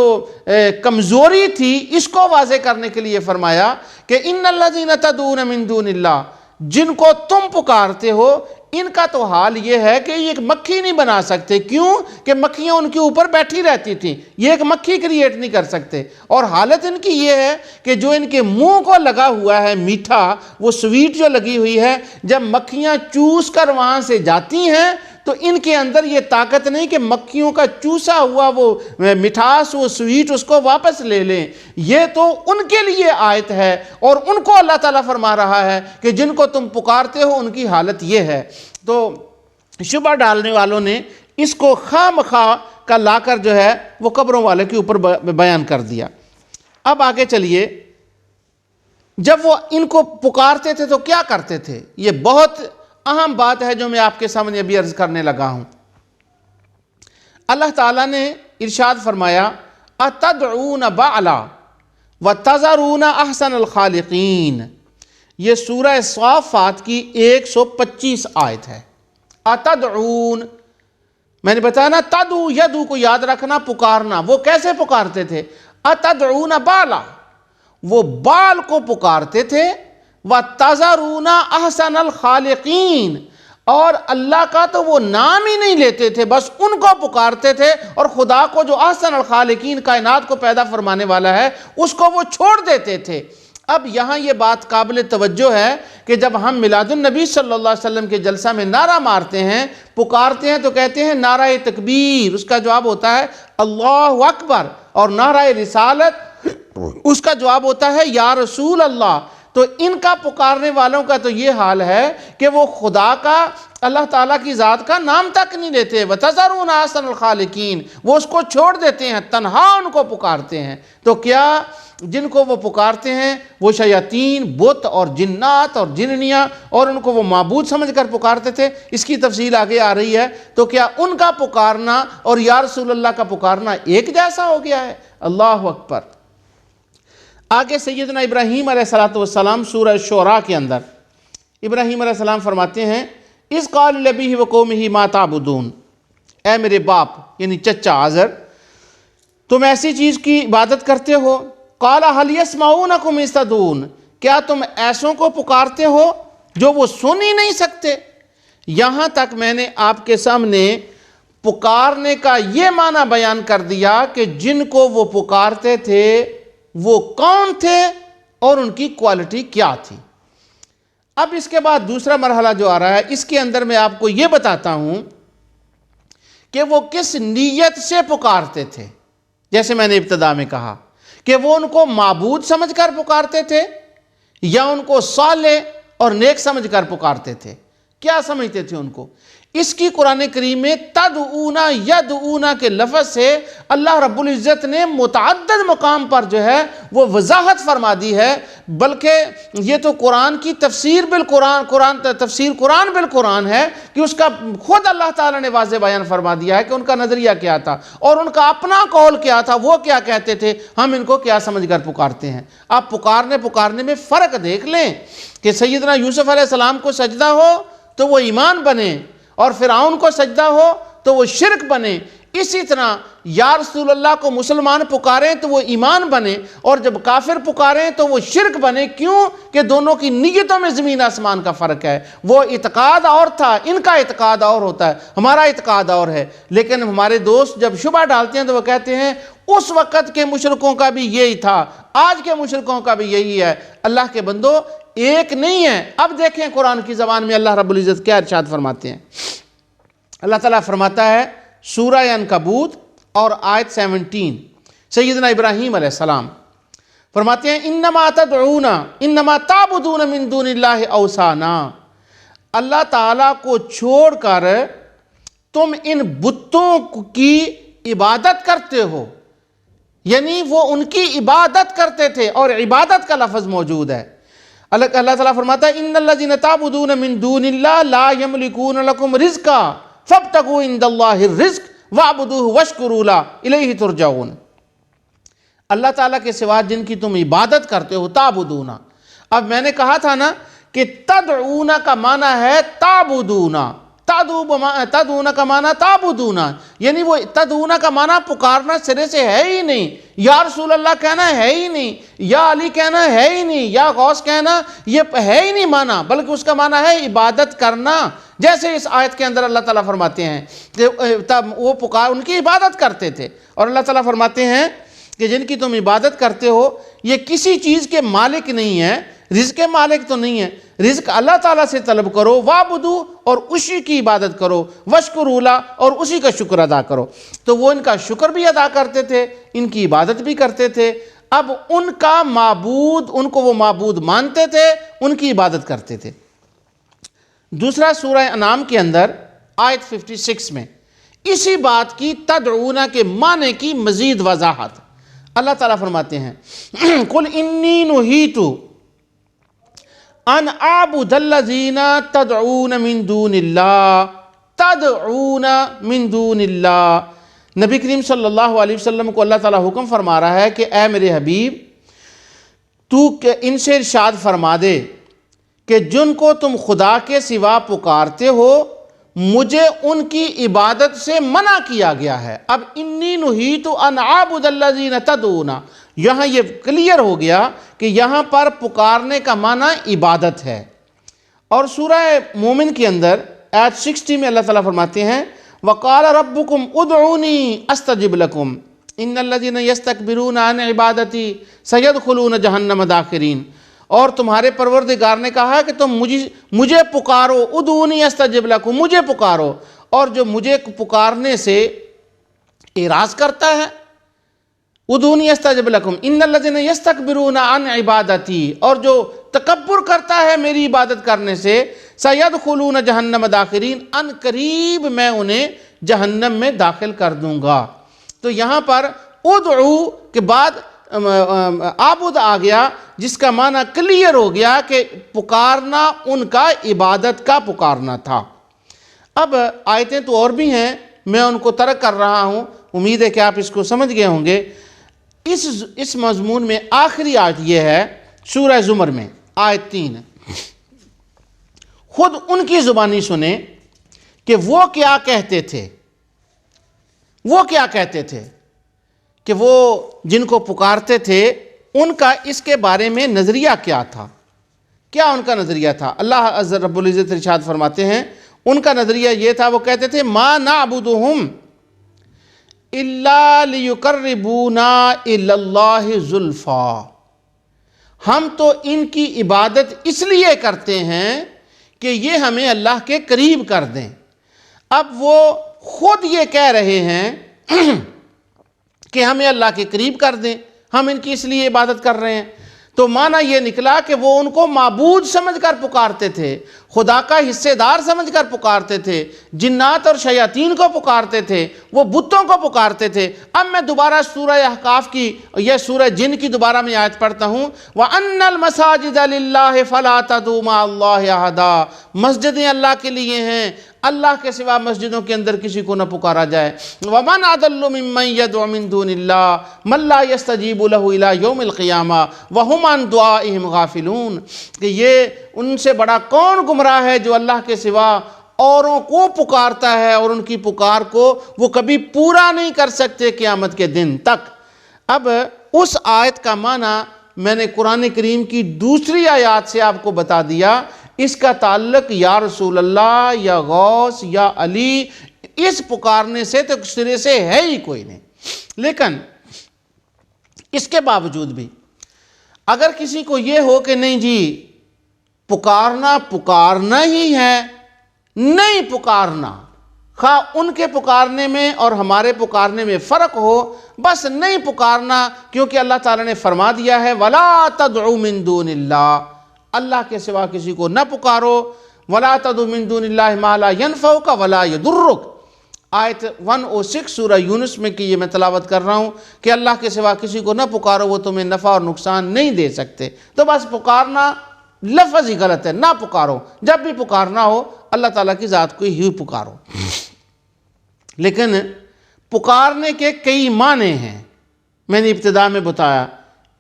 کمزوری تھی اس کو واضح کرنے کے لیے فرمایا کہ ان الذین تدعون من دون اللہ، جن کو تم پکارتے ہو ان کا تو حال یہ ہے کہ یہ ایک مکھی نہیں بنا سکتے۔ کیوں؟ کہ مکھیاں ان کے اوپر بیٹھی رہتی تھیں، یہ ایک مکھی کریٹ نہیں کر سکتے۔ اور حالت ان کی یہ ہے کہ جو ان کے منہ کو لگا ہوا ہے میٹھا، وہ سویٹ جو لگی ہوئی ہے، جب مکھیاں چوس کر وہاں سے جاتی ہیں تو ان کے اندر یہ طاقت نہیں کہ مکھیوں کا چوسا ہوا وہ مٹھاس، وہ سویٹ اس کو واپس لے لیں۔ یہ تو ان کے لیے آیت ہے، اور ان کو اللہ تعالیٰ فرما رہا ہے کہ جن کو تم پکارتے ہو ان کی حالت یہ ہے۔ تو شبہ ڈالنے والوں نے اس کو خواہ مخواہ کا لا کر جو ہے وہ قبروں والے کے اوپر بیان کر دیا۔ اب آگے چلیے، جب وہ ان کو پکارتے تھے تو کیا کرتے تھے؟ یہ بہت اہم بات ہے جو میں آپ کے سامنے ابھی عرض کرنے لگا ہوں۔ اللہ تعالیٰ نے ارشاد فرمایا اتدعون بعلا وتذرون احسن الخالقین، یہ سورہ صافات کی 125 آیت ہے۔ اتدعون، میں نے بتایا نا، تدعو یدعو کو یاد رکھنا، پکارنا۔ وہ کیسے پکارتے تھے؟ اتدعون بالا، وہ بال کو پکارتے تھے، وَتَذَرُونَ أَحْسَنَ الْخَالِقِينَ، اور اللہ کا تو وہ نام ہی نہیں لیتے تھے، بس ان کو پکارتے تھے، اور خدا کو جو احسن الخالقین کائنات کو پیدا فرمانے والا ہے اس کو وہ چھوڑ دیتے تھے۔ اب یہاں یہ بات قابل توجہ ہے کہ جب ہم میلاد النبی صلی اللہ علیہ وسلم کے جلسہ میں نعرہ مارتے ہیں، پکارتے ہیں، تو کہتے ہیں نعرہ تکبیر، اس کا جواب ہوتا ہے اللہ اکبر، اور نعرہ رسالت اس کا جواب ہوتا ہے یا رسول اللہ۔ تو ان کا پکارنے والوں کا تو یہ حال ہے کہ وہ خدا کا، اللہ تعالیٰ کی ذات کا نام تک نہیں لیتے۔ وَتَذَرُونَ أَحْسَنَ الْخَالِقِينَ، وہ اس کو چھوڑ دیتے ہیں، تنہا ان کو پکارتے ہیں۔ تو کیا جن کو وہ پکارتے ہیں وہ شیاطین، بت اور جنات اور جننیاں، اور ان کو وہ معبود سمجھ کر پکارتے تھے؟ اس کی تفصیل آگے آ رہی ہے۔ تو کیا ان کا پکارنا اور یا رسول اللہ کا پکارنا ایک جیسا ہو گیا ہے؟ اللہ اکبر۔ آگے سیدنا ابراہیم علیہ السلام سورہ شعراء کے اندر ابراہیم علیہ السلام فرماتے ہیں اِذْ قَالَ لِأَبِيهِ وَقَوْمِهِ مَا تَعْبُدُونَ، اے میرے باپ یعنی چچا آزر، تم ایسی چیز کی عبادت کرتے ہو؟ قَالَ هَلْ يَسْمَعُونَكُمْ إِذْ تَدْعُونَ، کیا تم ایسوں کو پکارتے ہو جو وہ سن ہی نہیں سکتے؟ یہاں تک میں نے آپ کے سامنے پکارنے کا یہ معنی بیان کر دیا کہ جن کو وہ پکارتے تھے وہ کون تھے اور ان کی کوالٹی کیا تھی۔ اب اس کے بعد دوسرا مرحلہ جو آ رہا ہے، اس کے اندر میں آپ کو یہ بتاتا ہوں کہ وہ کس نیت سے پکارتے تھے۔ جیسے میں نے ابتدا میں کہا کہ وہ ان کو معبود سمجھ کر پکارتے تھے یا ان کو صالح اور نیک سمجھ کر پکارتے تھے؟ کیا سمجھتے تھے ان کو؟ اس کی قرآن کریم میں تدعونا یدعونا کے لفظ سے اللہ رب العزت نے متعدد مقام پر جو ہے وہ وضاحت فرما دی ہے، بلکہ یہ تو قرآن کی تفسیر قرآن بالقرآن ہے کہ اس کا خود اللہ تعالیٰ نے واضح بیان فرما دیا ہے کہ ان کا نظریہ کیا تھا اور ان کا اپنا قول کیا تھا، وہ کیا کہتے تھے، ہم ان کو کیا سمجھ کر پکارتے ہیں۔ آپ پکارنے میں فرق دیکھ لیں کہ سیدنا یوسف علیہ السلام کو سجدہ ہو تو وہ ایمان بنے، اور فرعون کو سجدہ ہو تو وہ شرک بنے، اسی طرح یا رسول اللہ کو مسلمان پکاریں تو وہ ایمان بنے، اور جب کافر پکاریں تو وہ شرک بنے۔ کیوں کہ دونوں کی نیتوں میں زمین آسمان کا فرق ہے۔ وہ اعتقاد اور تھا، ان کا اعتقاد اور ہوتا ہے، ہمارا اعتقاد اور ہے۔ لیکن ہمارے دوست جب شبہ ڈالتے ہیں تو وہ کہتے ہیں اس وقت کے مشرکوں کا بھی یہی تھا، آج کے مشرکوں کا بھی یہی ہے۔ اللہ کے بندو، ایک نہیں ہے۔ اب دیکھیں قرآن کی زبان میں اللہ رب العزت کیا ارشاد فرماتے ہیں۔ اللہ تعالیٰ فرماتا ہے سورہ عنکبوت اور آیت 17، سیدنا ابراہیم علیہ السلام فرماتے ہیں انما تعبدون من دون اللہ اوثانا، اللہ تعالیٰ کو چھوڑ کر تم ان بتوں کی عبادت کرتے ہو، یعنی وہ ان کی عبادت کرتے تھے، اور عبادت کا لفظ موجود ہے۔ اللہ تعالیٰ فرماتا ہے ان الذین تعبدون من دون اللہ لا یملکون لکم رزقا فابتغوا عند اللہ الرزق واعبدوہ واشکروا لہ الیہ ترجعون۔ اللہ تعالیٰ کے سوا جن کی تم عبادت کرتے ہو، تعبدون، اب میں نے کہا تھا نا کہ تدعون کا معنی ہے تعبدون، تدعون کا معنی تعبدون، یعنی وہ تدعون کا معنی پکارنا سرے سے ہے ہی نہیں، یا رسول اللہ کہنا ہے ہی نہیں، یا علی کہنا ہے ہی نہیں، یا غوث کہنا یہ ہے ہی نہیں معنی، بلکہ اس کا معنی ہے عبادت کرنا۔ جیسے اس آیت کے اندر اللہ تعالیٰ فرماتے ہیں کہ تب وہ ان کی عبادت کرتے تھے، اور اللہ تعالیٰ فرماتے ہیں کہ جن کی تم عبادت کرتے ہو یہ کسی چیز کے مالک نہیں ہے، رزق کے مالک تو نہیں ہے، رزق اللہ تعالیٰ سے طلب کرو، وعبدو، اور اسی کی عبادت کرو، واشکروا لہ، اور اسی کا شکر ادا کرو۔ تو وہ ان کا شکر بھی ادا کرتے تھے، ان کی عبادت بھی کرتے تھے۔ اب ان کا معبود، ان کو وہ معبود مانتے تھے، ان کی عبادت کرتے تھے۔ دوسرا سورہ انعام کے اندر آیت 56 میں اسی بات کی تدعون کے معنی کی مزید وضاحت اللہ تعالیٰ فرماتے ہیں قل انی نہیت ان اعبد الذین تدعون من دون اللہ، تدعون من دون اللہ۔ نبی کریم صلی اللہ علیہ وسلم کو اللہ تعالیٰ حکم فرما رہا ہے کہ اے میرے حبیب، تو ان سے ارشاد فرما دے کہ جن کو تم خدا کے سوا پکارتے ہو مجھے ان کی عبادت سے منع کیا گیا ہے۔ اب انی نہیت ان اعبد الذین تدعون، یہاں یہ کلیئر ہو گیا کہ یہاں پر پکارنے کا معنی عبادت ہے۔ اور سورہ مومن کے اندر آیت 60 میں اللہ تعالیٰ فرماتے ہیں وقال ربکم ادعونی استجب لکم ان الذین یستکبرون عن عبادتی سیدخلون جہنم داخرین، اور تمہارے پروردگار نے کہا کہ تم مجھے پکارو، ادعونی استجب لکم، مجھے پکارو، اور جو مجھے پکارنے سے اعراض کرتا ہے، ادعونی استجب لکم ان الذین یستکبرون عن عبادتی، اور جو تکبر کرتا ہے میری عبادت کرنے سے، سیدخلون جہنم داخرین، ان قریب میں انہیں جہنم میں داخل کر دوں گا۔ تو یہاں پر ادعو کے بعد عابد آ گیا، جس کا معنی کلیئر ہو گیا کہ پکارنا ان کا عبادت کا پکارنا تھا۔ اب آیتیں تو اور بھی ہیں، میں ان کو ترک کر رہا ہوں، امید ہے کہ آپ اس کو سمجھ گئے ہوں گے۔ اس مضمون میں آخری آیت یہ ہے سورہ زمر میں آیت 3، خود ان کی زبانی سنیں کہ وہ کیا کہتے تھے، وہ کیا کہتے تھے کہ وہ جن کو پکارتے تھے ان کا اس کے بارے میں نظریہ کیا تھا، کیا ان کا نظریہ تھا۔ اللہ عز رب العزت ارشاد فرماتے ہیں ان کا نظریہ یہ تھا، وہ کہتے تھے ما نعبدہم الا لیقربونا الی اللہ زلفا، ہم تو ان کی عبادت اس لیے کرتے ہیں کہ یہ ہمیں اللہ کے قریب کر دیں۔ اب وہ خود یہ کہہ رہے ہیں کہ ہمیں اللہ کے قریب کر دیں، ہم ان کی اس لیے عبادت کر رہے ہیں۔ تو معنی یہ نکلا کہ وہ ان کو معبود سمجھ کر پکارتے تھے، خدا کا حصے دار سمجھ کر پکارتے تھے، جنات اور شیاطین کو پکارتے تھے، وہ بتوں کو پکارتے تھے۔ اب میں دوبارہ سورہ احقاف کی یا سورہ جن کی دوبارہ میں آیت پڑھتا ہوں وَأَنَّ الْمَسَاجِدَ لِلَّهِ فَلَا تَدْعُوا مَعَ اللَّهِ أَحَدًا، مسجدیں اللہ کے لیے ہیں، اللہ کے سوا مسجدوں کے اندر کسی کو نہ پکارا جائے۔ وَمَنْ أَضَلُّ مِمَّنْ يَدْعُو مِن دُونِ اللَّهِ مَن لَّا يَسْتَجِيبُ لَهُ إِلَىٰ يَوْمِ الْقِيَامَةِ وَهُمْ عَن دُعَائِهِمْ غَافِلُونَ، کہ یہ ان سے بڑا کون گمراہ ہے جو اللہ کے سوا اوروں کو پکارتا ہے اور ان کی پکار کو وہ کبھی پورا نہیں کر سکتے قیامت کے دن تک۔ اب اس آیت کا معنی میں نے قرآن کریم کی دوسری آیات سے آپ کو بتا دیا۔ اس کا تعلق یا رسول اللہ یا غوث یا علی اس پکارنے سے تو سرے سے ہے ہی کوئی نہیں۔ لیکن اس کے باوجود بھی اگر کسی کو یہ ہو کہ نہیں جی پکارنا ہی ہے، نہیں پکارنا، خواہ ان کے پکارنے میں اور ہمارے پکارنے میں فرق ہو، بس نہیں پکارنا، کیونکہ اللہ تعالیٰ نے فرما دیا ہے وَلَا تَدْعُ مِن دُونِ اللَّهِ، اللہ کے سوا کسی کو نہ پکارو، وَلَا تَدْعُ مِن دُونِ اللَّهِ مَا لَا يَنْفَعُكَ وَلَا يَضُرُّكَ۔ آیت 106 سورہ یونس میں کہ یہ میں تلاوت کر رہا ہوں کہ اللہ کے سوا کسی کو نہ پکارو، وہ تمہیں نفع اور نقصان نہیں دے سکتے۔ تو بس پکارنا لفظ ہی غلط ہے، نہ پکارو، جب بھی پکارنا ہو اللہ تعالیٰ کی ذات کو ہی پکارو۔ لیکن پکارنے کے کئی معنی ہیں، میں نے ابتدا میں بتایا،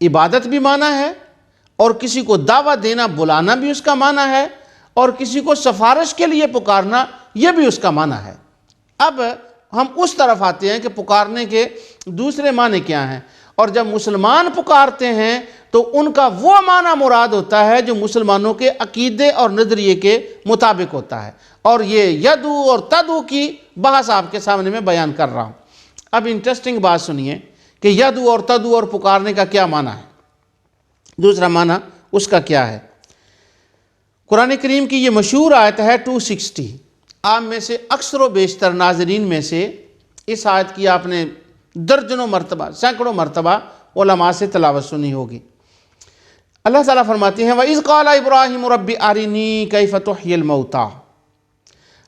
عبادت بھی معنی ہے، اور کسی کو دعوت دینا بلانا بھی اس کا معنی ہے، اور کسی کو سفارش کے لیے پکارنا یہ بھی اس کا معنی ہے۔ اب ہم اس طرف آتے ہیں کہ پکارنے کے دوسرے معنی کیا ہیں، اور جب مسلمان پکارتے ہیں تو ان کا وہ معنی مراد ہوتا ہے جو مسلمانوں کے عقیدے اور نظریے کے مطابق ہوتا ہے، اور یہ یدو اور تدو کی بحث آپ کے سامنے میں بیان کر رہا ہوں۔ اب انٹرسٹنگ بات سنیے کہ یدو اور تدو اور پکارنے کا کیا معنی ہے، دوسرا معنی اس کا کیا ہے۔ قرآن کریم کی یہ مشہور آیت ہے 260، آپ میں سے اکثر و بیشتر ناظرین میں سے اس آیت کی آپ نے درجنوں مرتبہ، سینکڑوں مرتبہ علماء سے تلاوت سنی ہوگی۔ اللہ تعالیٰ فرماتے ہیں وَإِذْ قَالَ إِبْرَاهِيمُ رَبِّ أَرِنِي كَيْفَ تُحْيِي الْمَوْتَى،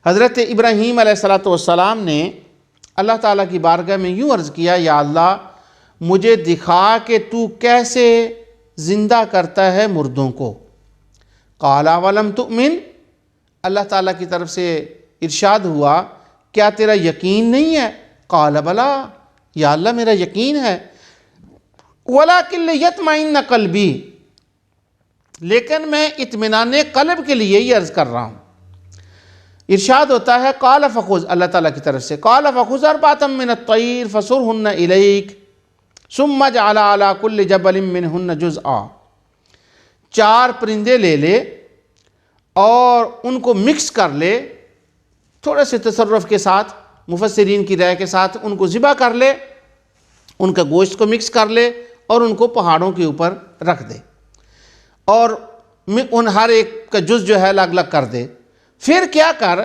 حضرت ابراہیم علیہ السلام نے اللہ تعالیٰ کی بارگاہ میں یوں عرض کیا، یا اللہ مجھے دکھا کہ تو کیسے زندہ کرتا ہے مردوں کو۔ قَالَ وَلَمْ تُؤْمِنْ، اللہ تعالیٰ کی طرف سے ارشاد ہوا کیا تیرا یقین نہیں ہے؟ قَالَ بَلَا، یا اللہ میرا یقین ہے، وَلَكِنْ لِيَطْمَئِنَّ قَلْبِي، لیکن میں اطمینان قلب کے لیے یہ عرض کر رہا ہوں۔ ارشاد ہوتا ہے قَالَ فَخُذْ، اللہ تعالیٰ کی طرف سے قَالَ فَخُذْ أَرْبَعَةً مِّنَ الطَّيْرِ فَصُرْهُنَّ إِلَيْكَ ثُمَّ اجْعَلْ عَلَىٰ كُلِّ جَبَلٍ مِّنْهُنَّ جُزْءًا، 4 پرندے لے لے اور ان کو مکس کر لے، تھوڑے سے تصرف کے ساتھ، مفسرین کی رائے کے ساتھ ان کو ذبح کر لے، ان کا گوشت کو مکس کر لے اور ان کو پہاڑوں کے اوپر رکھ دے، اور ان ہر ایک کا جز جو ہے الگ الگ کر دے۔ پھر کیا کر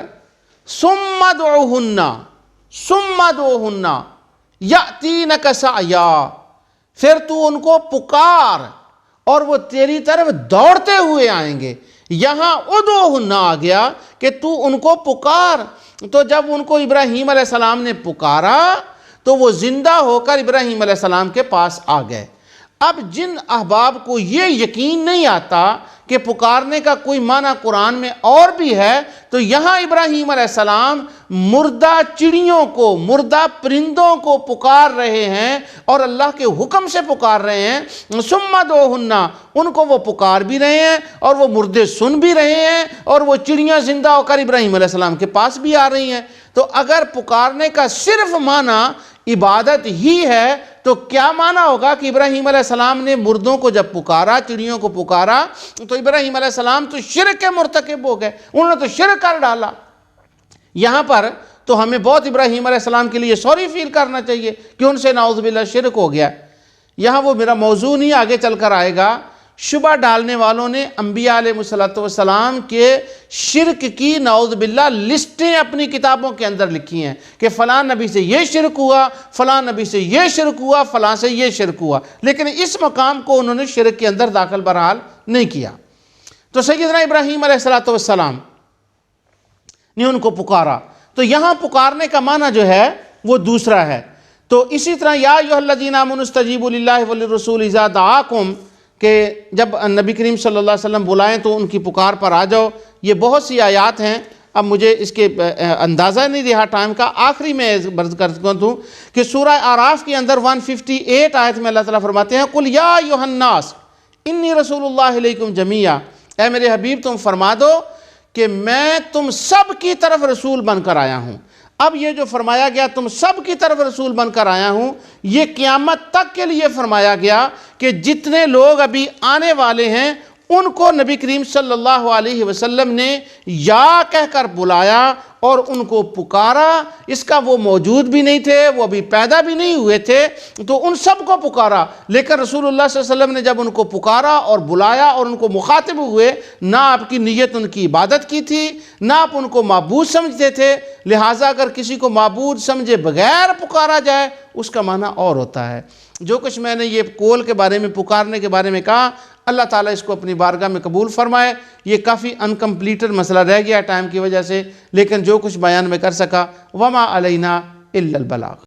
ثم ادعوہن یأتینک سعیا، پھر تو ان کو پکار اور وہ تیری طرف دوڑتے ہوئے آئیں گے۔ یہاں ادعوہن آ گیا کہ تو ان کو پکار، تو جب ان کو ابراہیم علیہ السلام نے پکارا تو وہ زندہ ہو کر ابراہیم علیہ السلام کے پاس آ گئے۔ اب جن احباب کو یہ یقین نہیں آتا کہ پکارنے کا کوئی معنی قرآن میں اور بھی ہے، تو یہاں ابراہیم علیہ السلام مردہ چڑیوں کو، مردہ پرندوں کو پکار رہے ہیں اور اللہ کے حکم سے پکار رہے ہیں۔ ثم ادعوہن، ان کو وہ پکار بھی رہے ہیں اور وہ مردے سن بھی رہے ہیں، اور وہ چڑیاں زندہ ہو کر ابراہیم علیہ السلام کے پاس بھی آ رہی ہیں۔ تو اگر پکارنے کا صرف معنی عبادت ہی ہے تو کیا معنی ہوگا کہ ابراہیم علیہ السلام نے مردوں کو جب پکارا، چڑیوں کو پکارا، تو ابراہیم علیہ السلام تو شرک کے مرتکب ہو گئے، انہوں نے تو شرک کر ڈالا۔ یہاں پر تو ہمیں بہت ابراہیم علیہ السلام کے لیے سوری فیل کرنا چاہیے کہ ان سے نعوذ باللہ شرک ہو گیا۔ یہاں وہ میرا موضوع نہیں، آگے چل کر آئے گا۔ شبہ ڈالنے والوں نے انبیاء علیہ السلام کے شرک کی نعوذ باللہ لسٹیں اپنی کتابوں کے اندر لکھی ہیں کہ فلاں نبی سے یہ شرک ہوا، فلاں نبی سے یہ شرک ہوا، فلاں سے یہ شرک ہوا، لیکن اس مقام کو انہوں نے شرک کے اندر داخل بہرحال نہیں کیا۔ تو سیدنا ابراہیم علیہ السلام نے ان کو پکارا، تو یہاں پکارنے کا معنی جو ہے وہ دوسرا ہے۔ تو اسی طرح یا ایھا الذین آمنوا استجیبوا للہ وللرسول اذا دعاکم، کہ جب نبی کریم صلی اللہ علیہ وسلم بلائیں تو ان کی پکار پر آ جاؤ۔ یہ بہت سی آیات ہیں، اب مجھے اس کے اندازہ نہیں رہا ٹائم کا، آخری میں برز کرتا ہوں کہ سورہ اعراف کے اندر 158 آیت میں اللہ تعالیٰ فرماتے ہیں قُلْ یا ایھا الناس انی رسول اللہ علیکم جمیعا، اے میرے حبیب تم فرما دو کہ میں تم سب کی طرف رسول بن کر آیا ہوں۔ اب یہ جو فرمایا گیا تم سب کی طرف رسول بن کر آیا ہوں، یہ قیامت تک کے لیے فرمایا گیا کہ جتنے لوگ ابھی آنے والے ہیں ان کو نبی کریم صلی اللہ علیہ وسلم نے یا کہہ کر بلایا اور ان کو پکارا۔ اس کا وہ موجود بھی نہیں تھے، وہ ابھی پیدا بھی نہیں ہوئے تھے، تو ان سب کو پکارا۔ لیکن رسول اللہ صلی اللہ علیہ وسلم نے جب ان کو پکارا اور بلایا اور ان کو مخاطب ہوئے، نہ آپ کی نیت ان کی عبادت کی تھی، نہ آپ ان کو معبود سمجھتے تھے، لہٰذا اگر کسی کو معبود سمجھے بغیر پکارا جائے اس کا معنی اور ہوتا ہے۔ جو کچھ میں نے یہ کول کے بارے میں، پکارنے کے بارے میں کہا، اللہ تعالیٰ اس کو اپنی بارگاہ میں قبول فرمائے۔ یہ کافی انکمپلیٹڈ مسئلہ رہ گیا ٹائم کی وجہ سے، لیکن جو کچھ بیان میں کر سکا، وما علینا الا البلاغ۔